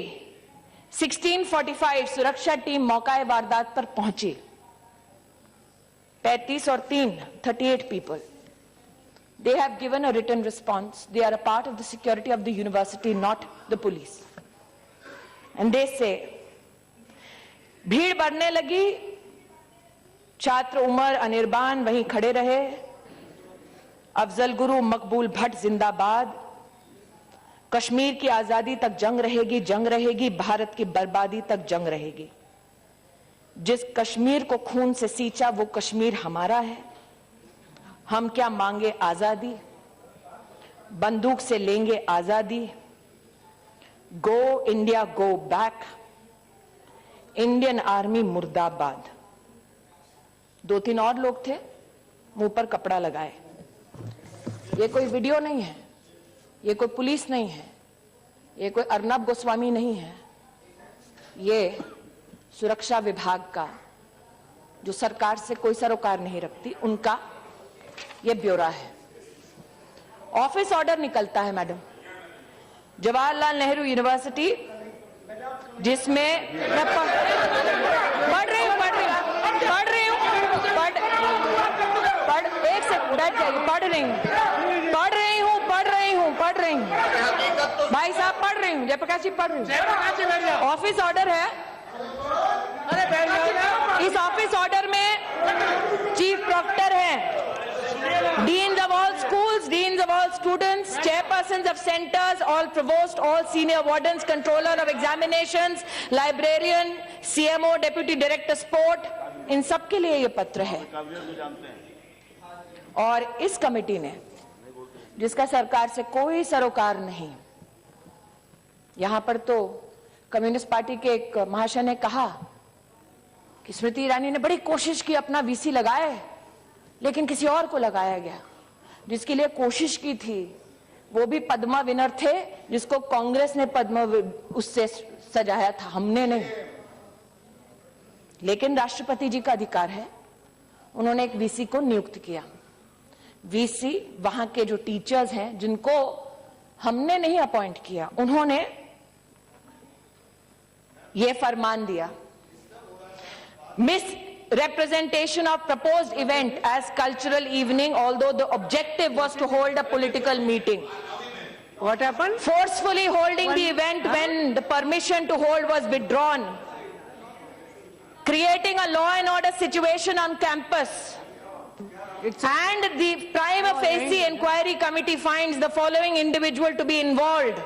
16:45 सुरक्षा टीम मौका वारदात पर पहुंची. 35 और 3, 38 people. They have given a written response. They are a part of the security of the university, not the police. And they say, भीड़ बढ़ने लगी, छात्र उमर अनिर्बान वहीं खड़े रहे, अफजल गुरु मकबूल भट्ट जिंदाबाद, कश्मीर की आजादी तक जंग रहेगी, भारत की बर्बादी तक जंग रहेगी. जिस कश्मीर को खून से सींचा वो कश्मीर हमारा है. हम क्या मांगे आजादी, बंदूक से लेंगे आजादी. Go India go back, Indian army मुर्दाबाद. 2-3 और लोग थे, मुंह पर कपड़ा लगाए. ये कोई वीडियो नहीं है, ये कोई पुलिस नहीं है, ये कोई अर्नब गोस्वामी नहीं है. ये सुरक्षा विभाग का, जो सरकार से कोई सरोकार नहीं रखती, उनका ये ब्यौरा है. ऑफिस ऑर्डर निकलता है मैडम, जवाहरलाल नेहरू यूनिवर्सिटी, जिसमें मैं पढ़ रही हूं, एक सेकंड बैठ जाइए. पढ़ रही हूं भाई साहब, पढ़ रही हूं. जयप्रकाश जी पढ़ रही हूं. ऑफिस ऑर्डर है. इस ऑफिस ऑर्डर में चीफ प्रोक्टर है, deans of all schools, deans of all students, chairpersons of centers, all provost, all senior wardens, controller of examinations, librarian, CMO, deputy director sport, इन सब के लिए ये पत्र है. और इस कमेटी ने, जिसका सरकार से कोई सरोकार नहीं, यहां पर तो कम्युनिस्ट पार्टी के एक महाशय ने कहा कि स्मृति ईरानी ने बड़ी कोशिश की, अपना वीसी लगाए, लेकिन किसी और को लगाया गया. जिसके लिए कोशिश की थी वो भी पद्मा विनर थे, जिसको कांग्रेस ने पद्मा उससे सजाया था, हमने नहीं. लेकिन राष्ट्रपति जी का अधिकार है, उन्होंने एक वीसी को नियुक्त किया. वीसी वहां के जो टीचर्स हैं, जिनको हमने नहीं अपॉइंट किया, उन्होंने ये फरमान दिया, misrepresentation of proposed event as cultural evening, although the objective was to hold a political meeting. What happened? Forcefully holding the event when the permission to hold was withdrawn, creating a law and order situation on campus. And the prima facie inquiry committee finds the following individual to be involved.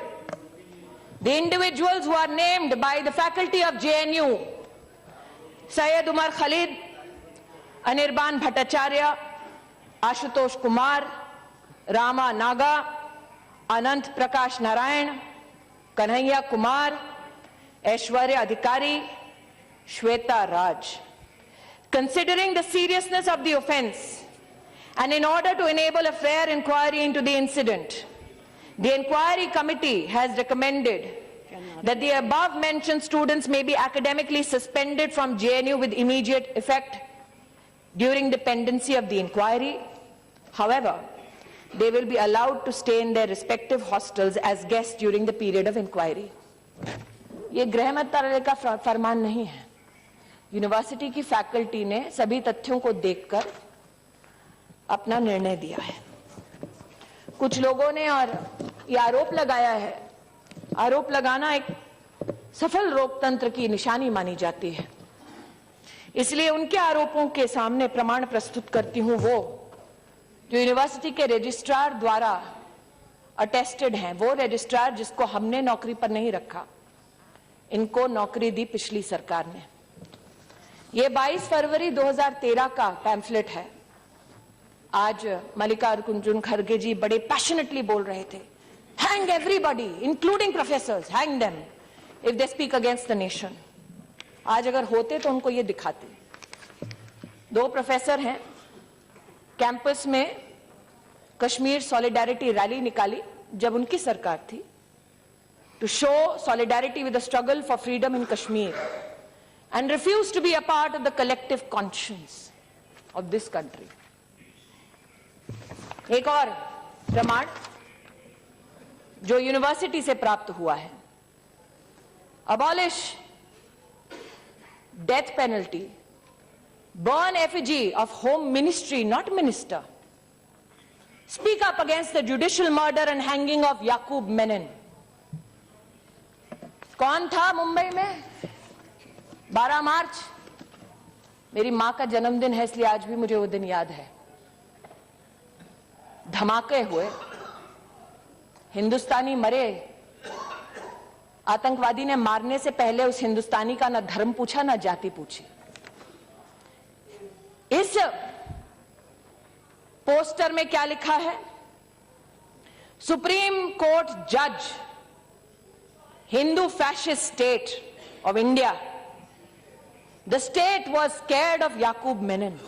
The individuals who are named by the faculty of JNU: Syed Umar Khalid, Anirban Bhattacharya, Ashutosh Kumar, Rama Naga, Anant Prakash Narayan, Kanhaiya Kumar, Aishwarya Adhikari, Shweta Raj. Considering the seriousness of the offence, and in order to enable a fair inquiry into the incident, the inquiry committee has recommended that the above-mentioned students may be academically suspended from JNU with immediate effect during the pendency of the inquiry. However, they will be allowed to stay in their respective hostels as guests during the period of inquiry. ये गृह मंत्रालय का फरमान नहीं है. University की faculty ने सभी तथ्यों को देखकर अपना निर्णय दिया है. कुछ लोगों ने और ये आरोप लगाया है. आरोप लगाना एक सफल लोकतंत्र की निशानी मानी जाती है. इसलिए उनके आरोपों के सामने प्रमाण प्रस्तुत करती हूं, वो जो यूनिवर्सिटी के रजिस्ट्रार द्वारा अटेस्टेड हैं, वो रजिस्ट्रार जिसको हमने नौकरी पर नहीं रखा, इनको नौकरी दी पिछली सरकार ने. ये 22 फरवरी 2013 का पैम्फलेट है. आज मल्लिकार्जुन खड़गे जी बड़े पैशनेटली बोल रहे थे, hang everybody including professors, hang them if they speak against the nation. आज अगर होते तो उनको ये दिखाते. 2 प्रोफेसर हैं, कैंपस में कश्मीर सॉलिडारिटी रैली निकाली जब उनकी सरकार थी, to show solidarity with the struggle for freedom in Kashmir, and refuse to be a part of the collective conscience of this country. एक और प्रमाण जो यूनिवर्सिटी से प्राप्त हुआ है: abolish death penalty, burn effigy of home ministry, not minister, speak up against the judicial murder and hanging of Yaqub Menon. कौन था मुंबई में? 12 मार्च मेरी मां का जन्मदिन है, इसलिए आज भी मुझे वो दिन याद है. धमाके हुए, हिंदुस्तानी मरे. आतंकवादी ने मारने से पहले उस हिंदुस्तानी का ना धर्म पूछा ना जाति पूछी. इस पोस्टर में क्या लिखा है? सुप्रीम कोर्ट जज, Hindu fascist state of India, the state was scared of Yakub Menon.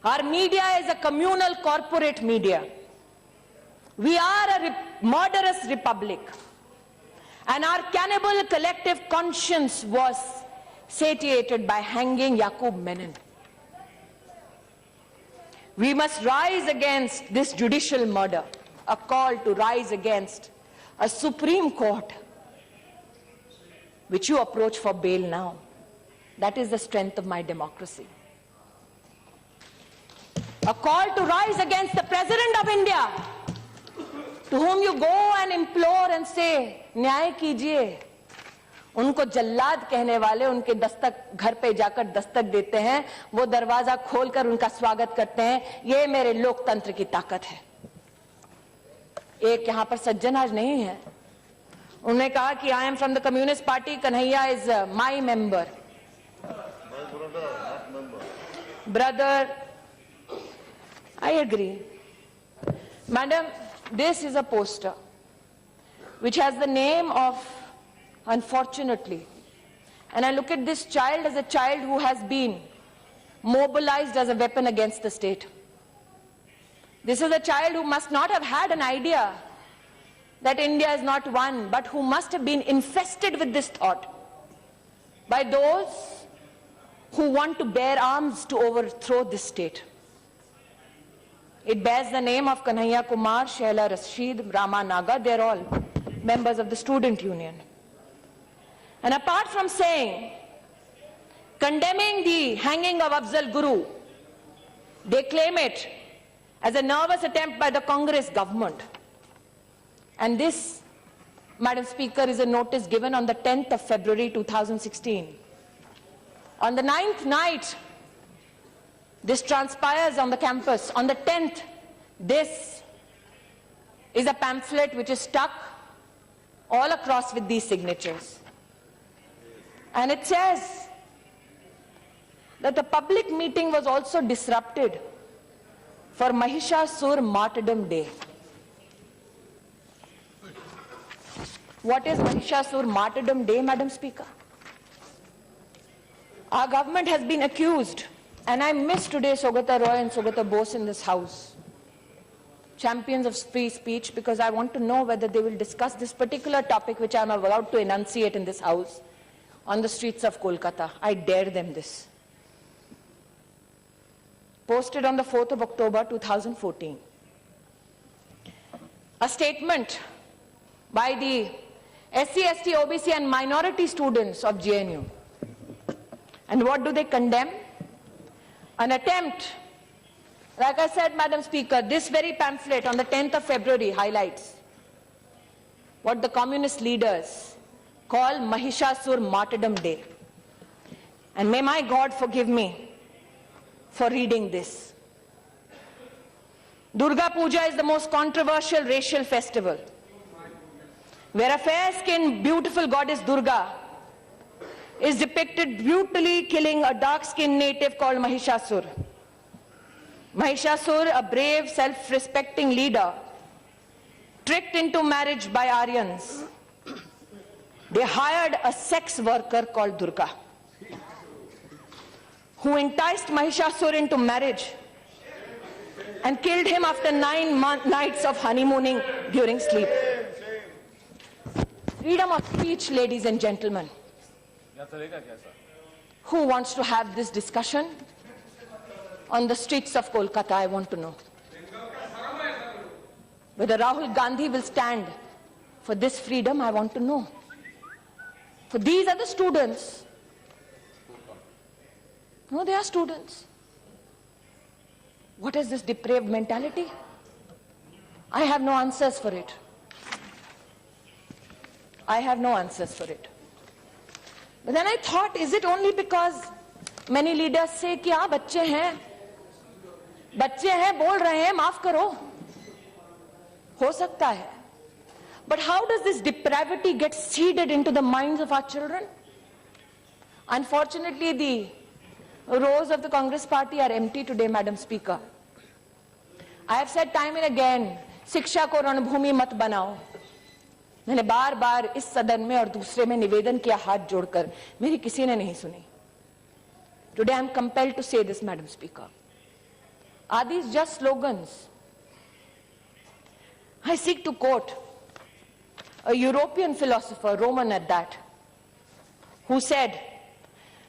Our media is a communal corporate media. We are a murderous republic. And our cannibal collective conscience was satiated by hanging Yaqub Menon. We must rise against this judicial murder, a call to rise against a Supreme Court, which you approach for bail now. That is the strength of my democracy. A call to rise against the President of India, to whom you go and implore and say, न्याय कीजिए. उनको जल्लाद कहने वाले उनके दस्तक घर पे जाकर दस्तक देते हैं, वो दरवाजा खोलकर उनका स्वागत करते हैं. ये मेरे लोकतंत्र की ताकत है. एक यहां पर सज्जन आज नहीं है, उन्होंने कहा कि I am from the communist party, Kanhaiya is my member. Brother, I agree. Madam, this is a poster which has the name of, unfortunately, and I look at this child as a child who has been mobilized as a weapon against the state. This is a child who must not have had an idea that India is not one, but who must have been infested with this thought by those who want to bear arms to overthrow this state. It bears the name of Kanhaiya Kumar, Shaila Rashid, Rama Naga. They're all members of the student union. And apart from saying, condemning the hanging of Afzal Guru, they claim it as a nervous attempt by the Congress government And this, Madam Speaker, is a notice given on the 10th of February 2016. On the 9th night, this transpires on the campus. On the 10th, this is a pamphlet which is stuck all across with these signatures. And it says that the public meeting was also disrupted for Mahishasur Martyrdom Day. What is Mahishasur Martyrdom Day, Madam Speaker? Our government has been accused, and I miss today Saugata Roy and Saugata Bose in this house, champions of free speech, because I want to know whether they will discuss this particular topic which I am about to enunciate in this house on the streets of Kolkata. I dare them this. Posted on the 4th of October 2014. A statement by the SC, ST, OBC and minority students of JNU. And what do they condemn? An attempt, like I said, Madam Speaker, this very pamphlet on the 10th of February highlights what the communist leaders call Mahishasur Martyrdom Day. And may my God forgive me for reading this. Durga Puja is the most controversial racial festival, where a fair-skinned, beautiful goddess Durga is depicted brutally killing a dark-skinned native called Mahishasur. Mahishasur, a brave, self-respecting leader, tricked into marriage by Aryans. They hired a sex worker called Durga, who enticed Mahishasur into marriage and killed him after 9 nights of honeymooning during sleep. Freedom of speech, ladies and gentlemen. Who wants to have this discussion on the streets of Kolkata? I want to know. Whether Rahul Gandhi will stand for this freedom, I want to know. For these are the students. No, they are students. What is this depraved mentality? I have no answers for it. I have no answers for it. But then I thought, is it only because many leaders say कि हाँ बच्चे हैं बोल रहे हैं माफ करो, हो सकता है. But how does this depravity get seeded into the minds of our children? Unfortunately, the rows of the Congress party are empty today, Madam Speaker. I have said time and again, शिक्षा को रणभूमि मत बनाओ. मैंने बार बार इस सदन में और दूसरे में निवेदन किया हाथ जोड़कर, मेरी किसी ने नहीं सुनी. Today I am compelled to say this, Madam Speaker. Are these just slogans? I seek to quote a European philosopher, Roman at that, who said,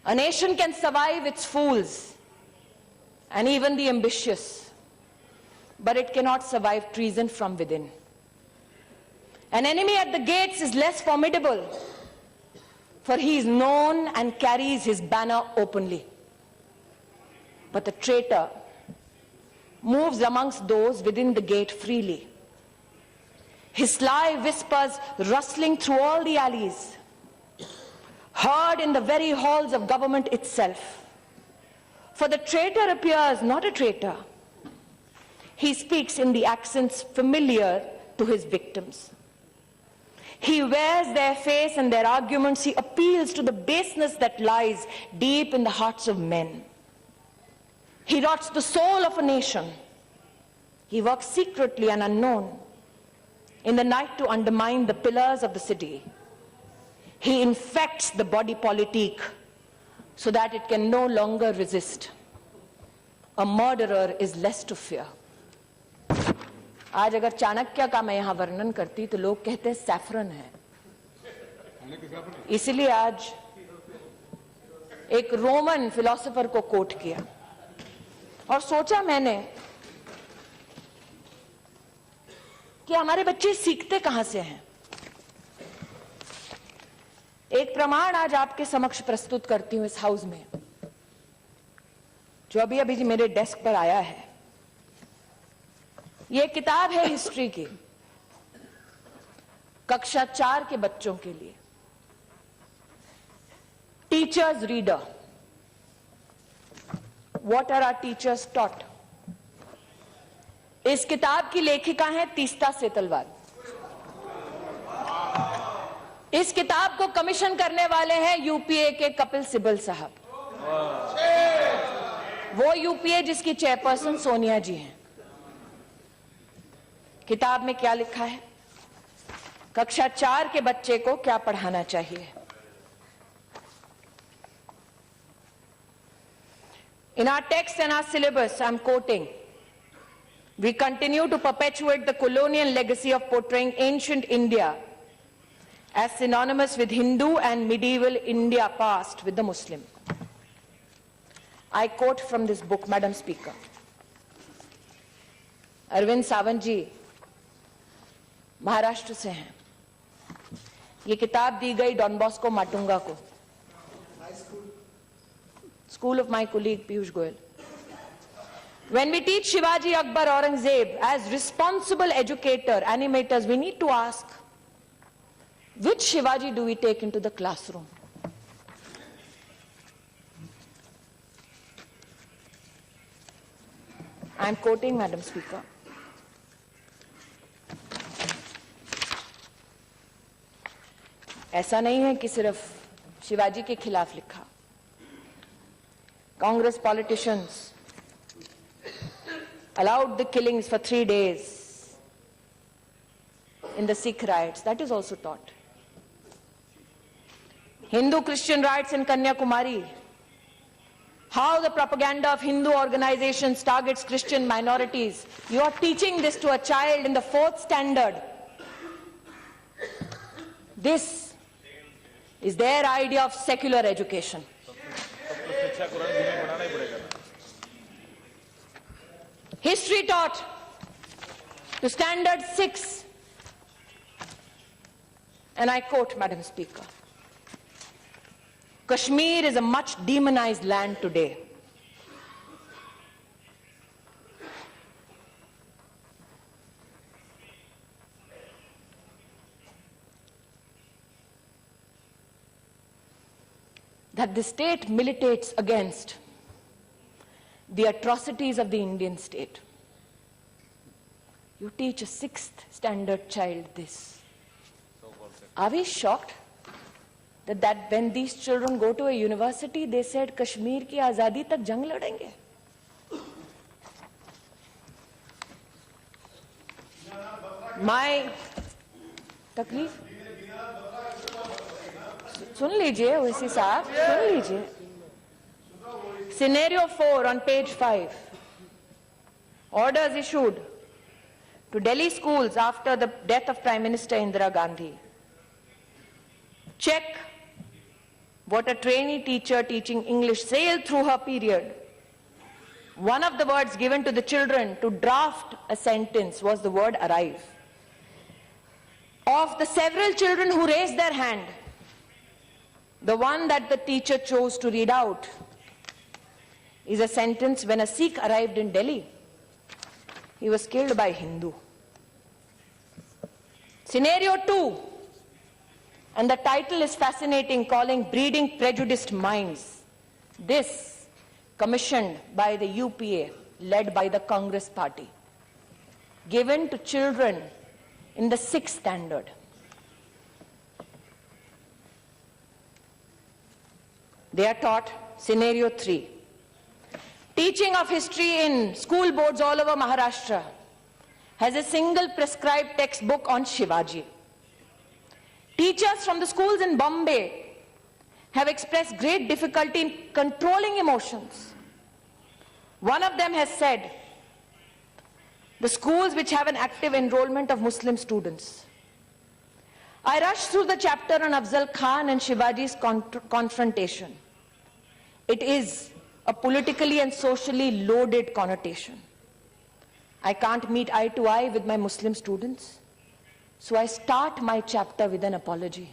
"A nation can survive its fools and even the ambitious, but it cannot survive treason from within. An enemy at the gates is less formidable, for he is known and carries his banner openly. But the traitor moves amongst those within the gate freely. His sly whispers rustling through all the alleys, heard in the very halls of government itself. For the traitor appears not a traitor. He speaks in the accents familiar to his victims. He wears their face and their arguments. He appeals to the baseness that lies deep in the hearts of men. He rots the soul of a nation. He works secretly and unknown in the night to undermine the pillars of the city. He infects the body politic so that it can no longer resist. A murderer is less to fear." आज अगर चाणक्य का मैं यहां वर्णन करती तो लोग कहते सैफरन है. इसलिए आज एक रोमन फिलोसोफर को कोट किया और सोचा मैंने कि हमारे बच्चे सीखते कहां से हैं. एक प्रमाण आज आपके समक्ष प्रस्तुत करती हूं इस हाउस में, जो अभी अभी मेरे डेस्क पर आया है. ये किताब है हिस्ट्री की. कक्षा 4 के बच्चों के लिए। Teachers reader, what are our teachers taught. इस किताब की लेखिका हैं तीस्ता सेतलवाल। इस किताब को कमीशन करने वाले हैं यूपीए के कपिल सिब्बल साहब, वो यूपीए जिसकी चेयरपर्सन सोनिया जी हैं। किताब में क्या लिखा है, कक्षा 4 के बच्चे को क्या पढ़ाना चाहिए। In our text and our syllabus, I'm quoting, we continue to perpetuate the colonial legacy of portraying ancient India as synonymous with Hindu and medieval India past with the Muslim. I quote from this book, Madam Speaker. Arvind Sawant जी महाराष्ट्र से हैं। ये किताब दी गई don Bosco Matunga को, school of my colleague Piyush Goyal. When we teach Shivaji, Akbar, Aurangzeb as responsible educator, animators, we need to ask, which Shivaji do we take into the classroom? I am quoting, Madam Speaker. ऐसा नहीं है कि सिर्फ शिवाजी के खिलाफ लिखा। Congress politicians allowed the killings for 3 days in the Sikh riots. That is also taught. Hindu-Christian riots in Kanyakumari. How the propaganda of Hindu organizations targets Christian minorities. You are teaching this to a child in the 4th standard. This is their idea of secular education. History taught to standard 6, and I quote, Madam Speaker, Kashmir is a much demonized land today. That the state militates against the atrocities of the Indian state. You teach a 6th standard child this. Are we shocked that when these children go to a university, they said Kashmir ki azadi tak jang ladenge? My तकलीफ सुन लीजिए ओवैसी साहब, सुन लीजिए। Scenario 4 on page 5. Orders issued to Delhi schools after the death of Prime Minister Indira Gandhi. Check what a trainee teacher teaching English sailed through her period. One of the words given to the children to draft a sentence was the word arrive. Of the several children who raised their hand, the one that the teacher chose to read out is a sentence: when a Sikh arrived in Delhi, he was killed by Hindu. Scenario 2, and the title is fascinating, calling Breeding Prejudiced Minds. This commissioned by the UPA, led by the Congress party, given to children in the 6th standard. They are taught scenario 3. Teaching of history in school boards all over Maharashtra has a single prescribed textbook on Shivaji. Teachers from the schools in Bombay have expressed great difficulty in controlling emotions. One of them has said, the schools which have an active enrollment of Muslim students. I rushed through the chapter on Afzal Khan and Shivaji's confrontation. It is a politically and socially loaded connotation. I can't meet eye to eye with my Muslim students, so I start my chapter with an apology.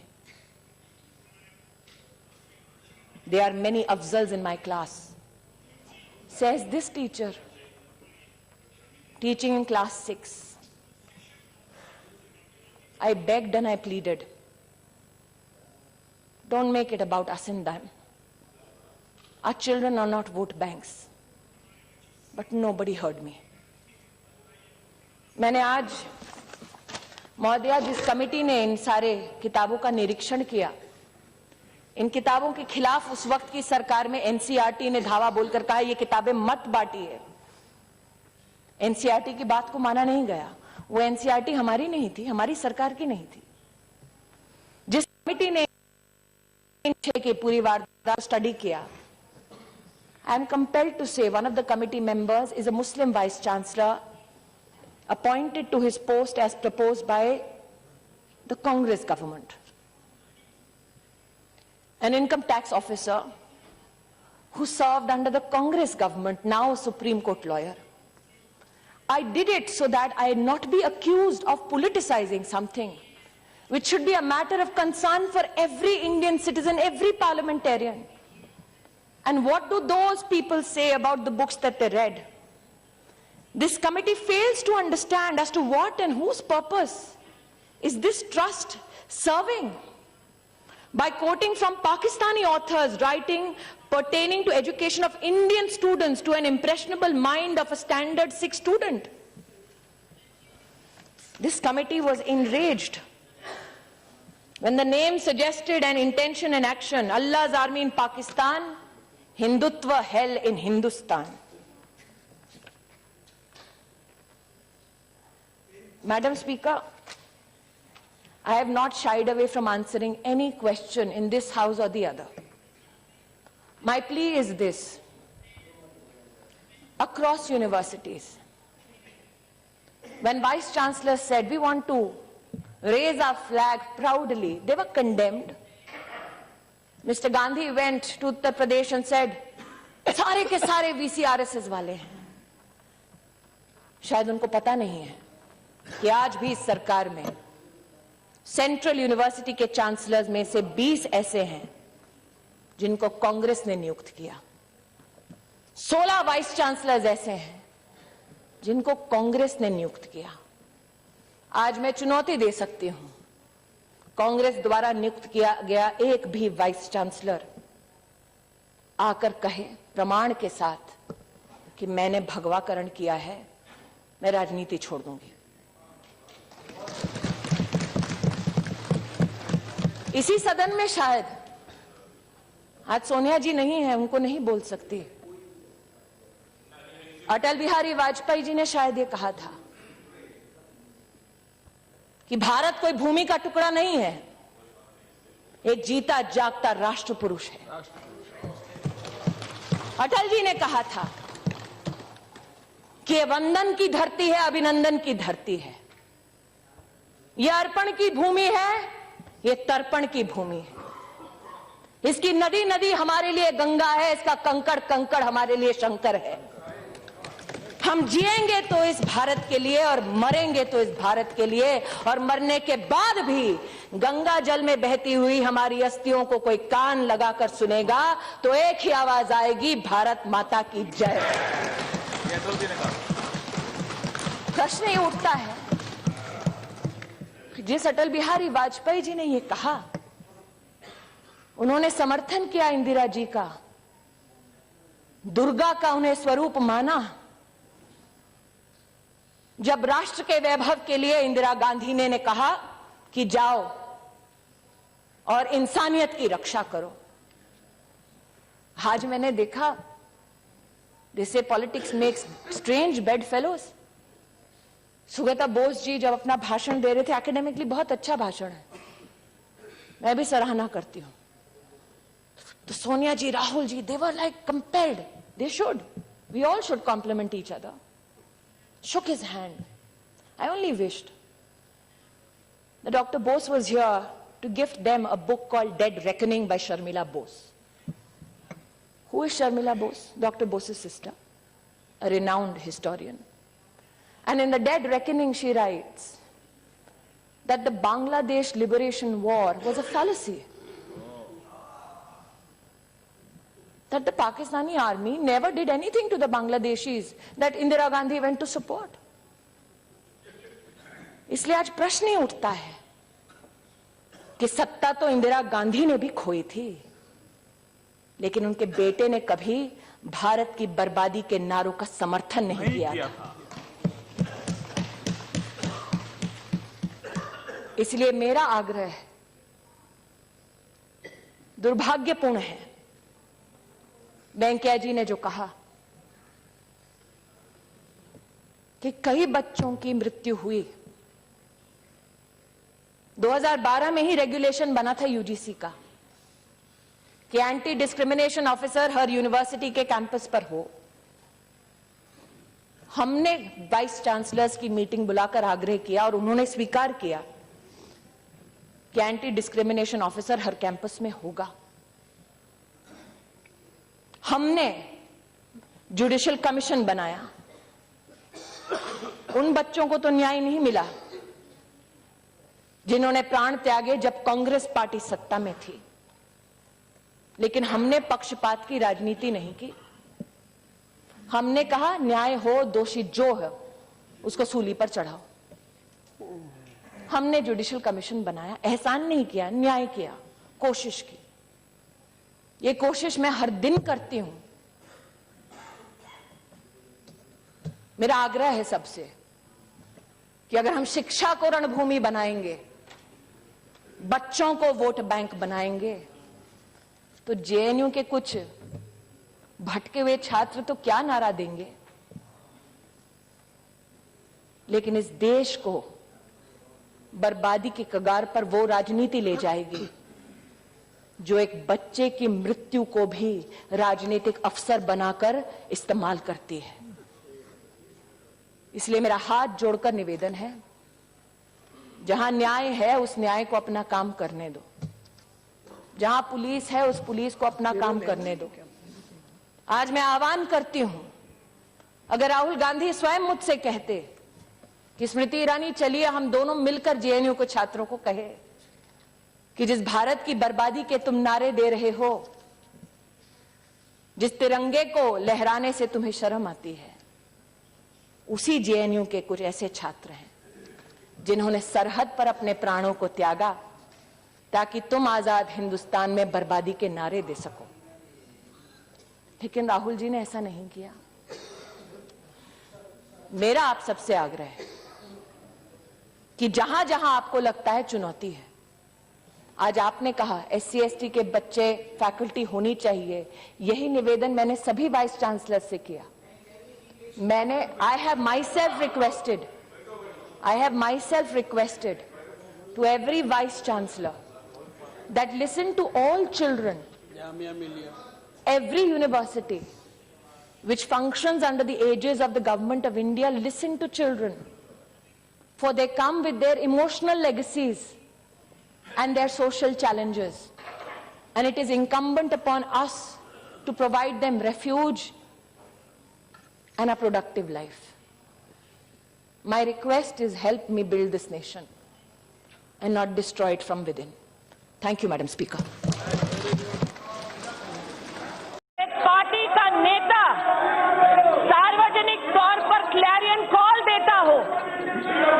There are many Afzals in my class, says this teacher, teaching in class 6. I begged and I pleaded. Don't make it about us and them. Our children are not vote banks. But nobody heard me. मैंने आज महोदया जिस committee ने इन सारे किताबों का निरीक्षण किया, इन किताबों के खिलाफ उस वक्त की सरकार में एनसीईआरटी ने धावा बोलकर कहा ये किताबें मत बांटिए। एनसीईआरटी की बात को माना नहीं गया। वो एनसीईआरटी हमारी नहीं थी, हमारी सरकार की नहीं थी। जिस कमेटी ने की पूरी वारदात स्टडी किया, I am compelled to say one of the committee members is a Muslim vice chancellor appointed to his post as proposed by the Congress government. An income tax officer who served under the Congress government, now a Supreme Court lawyer. I did it so that I not be accused of politicizing something which should be a matter of concern for every Indian citizen, every parliamentarian. And what do those people say about the books that they read? This committee fails to understand as to what and whose purpose is this trust serving. By quoting from Pakistani authors writing pertaining to education of Indian students to an impressionable mind of a standard 6 student. This committee was enraged when the name suggested an intention and action, Allah's army in Pakistan, Hindutva hell in Hindustan. Madam Speaker, I have not shied away from answering any question in this house or the other. My plea is this. Across universities, when Vice Chancellor said we want to raise our flag proudly, they were condemned. Mr. Gandhi went to Uttar Pradesh and said, सारे के सारे VCRSS वाले हैं। शायद उनको पता नहीं है कि आज भी इस सरकार में सेंट्रल यूनिवर्सिटी के चांसलर्स में से 20 ऐसे हैं जिनको कांग्रेस ने नियुक्त किया। 16 वाइस चांसलर्स ऐसे हैं जिनको कांग्रेस ने नियुक्त किया। आज मैं चुनौती दे सकती हूं, कांग्रेस द्वारा नियुक्त किया गया एक भी वाइस चांसलर आकर कहे प्रमाण के साथ कि मैंने भगवाकरण किया है, मैं राजनीति छोड़ दूंगी। इसी सदन में शायद आज सोनिया जी नहीं है, उनको नहीं बोल सकती। अटल बिहारी वाजपेयी जी ने शायद ये कहा था कि भारत कोई भूमि का टुकड़ा नहीं है, एक जीता जागता राष्ट्र पुरुष है। अटल जी ने कहा था कि ये वंदन की धरती है, अभिनंदन की धरती है, ये अर्पण की भूमि है, ये तर्पण की भूमि है। इसकी नदी नदी हमारे लिए गंगा है, इसका कंकड़ कंकड़ हमारे लिए शंकर है। हम जिएंगे तो इस भारत के लिए और मरेंगे तो इस भारत के लिए, और मरने के बाद भी गंगा जल में बहती हुई हमारी अस्थियों को कोई कान लगाकर सुनेगा तो एक ही आवाज आएगी, भारत माता की जय। प्रश्न ये उठता है, जिस अटल बिहारी वाजपेयी जी ने ये कहा, उन्होंने समर्थन किया इंदिरा जी का, दुर्गा का उन्हें स्वरूप माना। जब राष्ट्र के वैभव के लिए इंदिरा गांधी ने कहा कि जाओ और इंसानियत की रक्षा करो। आज मैंने देखा, they say politics makes strange bedfellows. Sugata Bose ji जब अपना भाषण दे रहे थे, एकेडमिकली बहुत अच्छा भाषण है, मैं भी सराहना करती हूं, तो सोनिया जी, Rahul ji, they were like compelled, they should, we all should compliment each other, shook his hand. I only wished that Dr. Bose was here to gift them a book called Dead Reckoning by Sharmila Bose. Who is Sharmila Bose? Dr. Bose's sister, a renowned historian. And in the Dead Reckoning she writes that the Bangladesh Liberation War was a fallacy. That the Pakistani army never did anything to the Bangladeshis that Indira Gandhi went to support. इसलिए आज प्रश्न ही उठता है कि सत्ता तो इंदिरा गांधी ने भी खोई थी, लेकिन उनके बेटे ने कभी भारत की बर्बादी के नारों का समर्थन नहीं किया था। इसलिए मेरा आग्रह है, दुर्भाग्यपूर्ण है वेंकैया जी ने जो कहा कि कई बच्चों की मृत्यु हुई। 2012 में ही रेगुलेशन बना था यूजीसी का कि एंटी डिस्क्रिमिनेशन ऑफिसर हर यूनिवर्सिटी के कैंपस पर हो। हमने वाइस चांसलर्स की मीटिंग बुलाकर आग्रह किया और उन्होंने स्वीकार किया कि एंटी डिस्क्रिमिनेशन ऑफिसर हर कैंपस में होगा। हमने जुडिशियल कमीशन बनाया। उन बच्चों को तो न्याय नहीं मिला जिन्होंने प्राण त्यागे जब कांग्रेस पार्टी सत्ता में थी, लेकिन हमने पक्षपात की राजनीति नहीं की। हमने कहा न्याय हो, दोषी जो है उसको सूली पर चढ़ाओ। हमने जुडिशियल कमीशन बनाया, एहसान नहीं किया, न्याय किया, कोशिश की। ये कोशिश मैं हर दिन करती हूं। मेरा आग्रह है सबसे कि अगर हम शिक्षा को रणभूमि बनाएंगे, बच्चों को वोट बैंक बनाएंगे, तो जेएनयू के कुछ भटके हुए छात्र तो क्या नारा देंगे, लेकिन इस देश को बर्बादी के कगार पर वो राजनीति ले जाएगी जो एक बच्चे की मृत्यु को भी राजनीतिक अवसर बनाकर इस्तेमाल करती है। इसलिए मेरा हाथ जोड़कर निवेदन है, जहां न्याय है उस न्याय को अपना काम करने दो, जहां पुलिस है उस पुलिस को अपना काम करने दो। आज मैं आह्वान करती हूं, अगर राहुल गांधी स्वयं मुझसे कहते कि स्मृति ईरानी चलिए हम दोनों मिलकर जेएनयू के छात्रों को कहे कि जिस भारत की बर्बादी के तुम नारे दे रहे हो, जिस तिरंगे को लहराने से तुम्हें शर्म आती है, उसी जेएनयू के कुछ ऐसे छात्र हैं जिन्होंने सरहद पर अपने प्राणों को त्यागा ताकि तुम आजाद हिंदुस्तान में बर्बादी के नारे दे सको। लेकिन राहुल जी ने ऐसा नहीं किया। मेरा आप सबसे आग्रह है कि जहां जहां आपको लगता है चुनौती है, आज आपने कहा SC ST के बच्चे फैकल्टी होनी चाहिए, यही निवेदन मैंने सभी वाइस चांसलर से किया। I have myself requested to every vice chancellor that listen to all children, every university which functions under the aegis of the government of India, listen to children, for they come with their emotional legacies and their social challenges, and it is incumbent upon us to provide them refuge and a productive life. My request is, help me build this nation and not destroy it from within. Thank you, Madam Speaker. एक party का नेता सार्वजनिक तौर पर Clarion call देता हो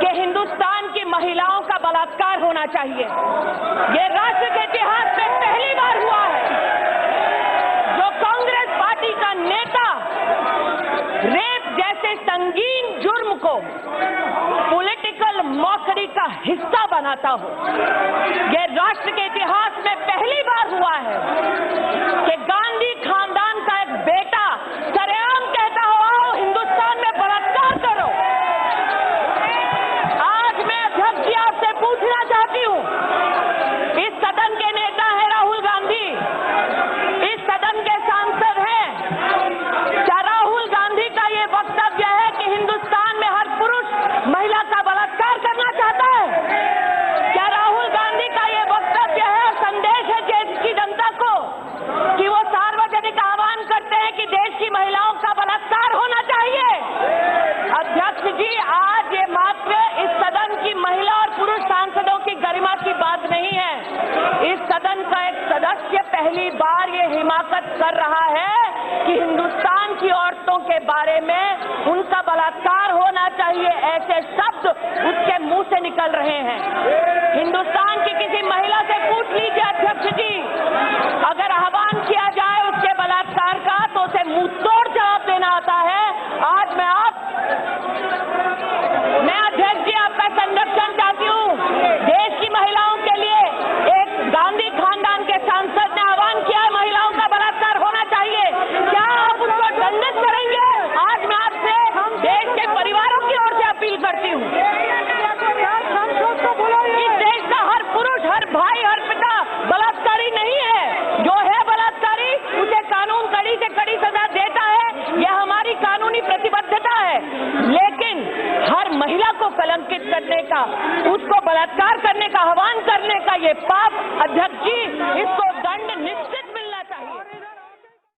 कि हिंदुस्तान की महिलाओं का बलात्कार होना चाहिए, ये राष्ट्र के इतिहास में पहली बार हुआ है। जो कांग्रेस पार्टी का नेता रेप जैसे संगीन जुर्म को पॉलिटिकल मॉकरी का हिस्सा बनाता हो, यह राष्ट्र के इतिहास में पहली बार हुआ है कि गांधी खानदान का एक बेटा सरेआम कहता हो आओ हिंदुस्तान में बलात्कार करो। आज मैं अध्यक्ष जी आपसे पूछना चाहती हूं, इस सदन के नेता है राहुल गांधी, इस सदन के सांसद हैं, क्या राहुल गांधी का ये वक्तव्य है कि हिंदुस्तान में हर पुरुष महिला का बलात्कार करना चाहता है? क्या राहुल गांधी का ये वक्तव्य है और संदेश है देश की जनता को कि वो सार्वजनिक आह्वान करते हैं कि देश की महिलाओं का बलात्कार होना चाहिए? अध्यक्ष जी, आज ये मात्र इस सदन की महिला और पुरुष सांसदों की गरिमा की बात नहीं है। इस सदन का एक सदस्य पहली बार ये हिमाकत कर रहा है कि हिंदुस्तान की औरतों के बारे में उनका बलात्कार होना चाहिए, ऐसे शब्द उसके मुंह से निकल रहे हैं। हिंदुस्तान की किसी महिला से पूछ लीजिए अध्यक्ष जी, अगर आह्वान किया जाए उसके बलात्कार का तो उसे मुंह तोड़ जवाब देना आता है। आज मैं अध्यक्ष जी आपका संरक्षण चाहती हूँ। देश की महिलाओं के लिए एक गांधी खानदान के सांसद ने आह्वान किया है, महिलाओं का बलात्कार होना चाहिए। क्या आप उनको दंडित करेंगे? आज मैं आपसे देश के परिवारों की ओर से अपील करती हूँ। इस देश का हर पुरुष, हर भाई, हर पिता बलात्कारी नहीं है। जो है बलात्कारी उसे कानून कड़ी से कड़ी सजा देता है, यह हमारी कानूनी प्रतिबद्धता है। लेकिन हर महिला को कलंकित करने का, उसको बलात्कार करने का आह्वान करने का ये पाप, अध्यक्ष जी, इसको दंड निश्चित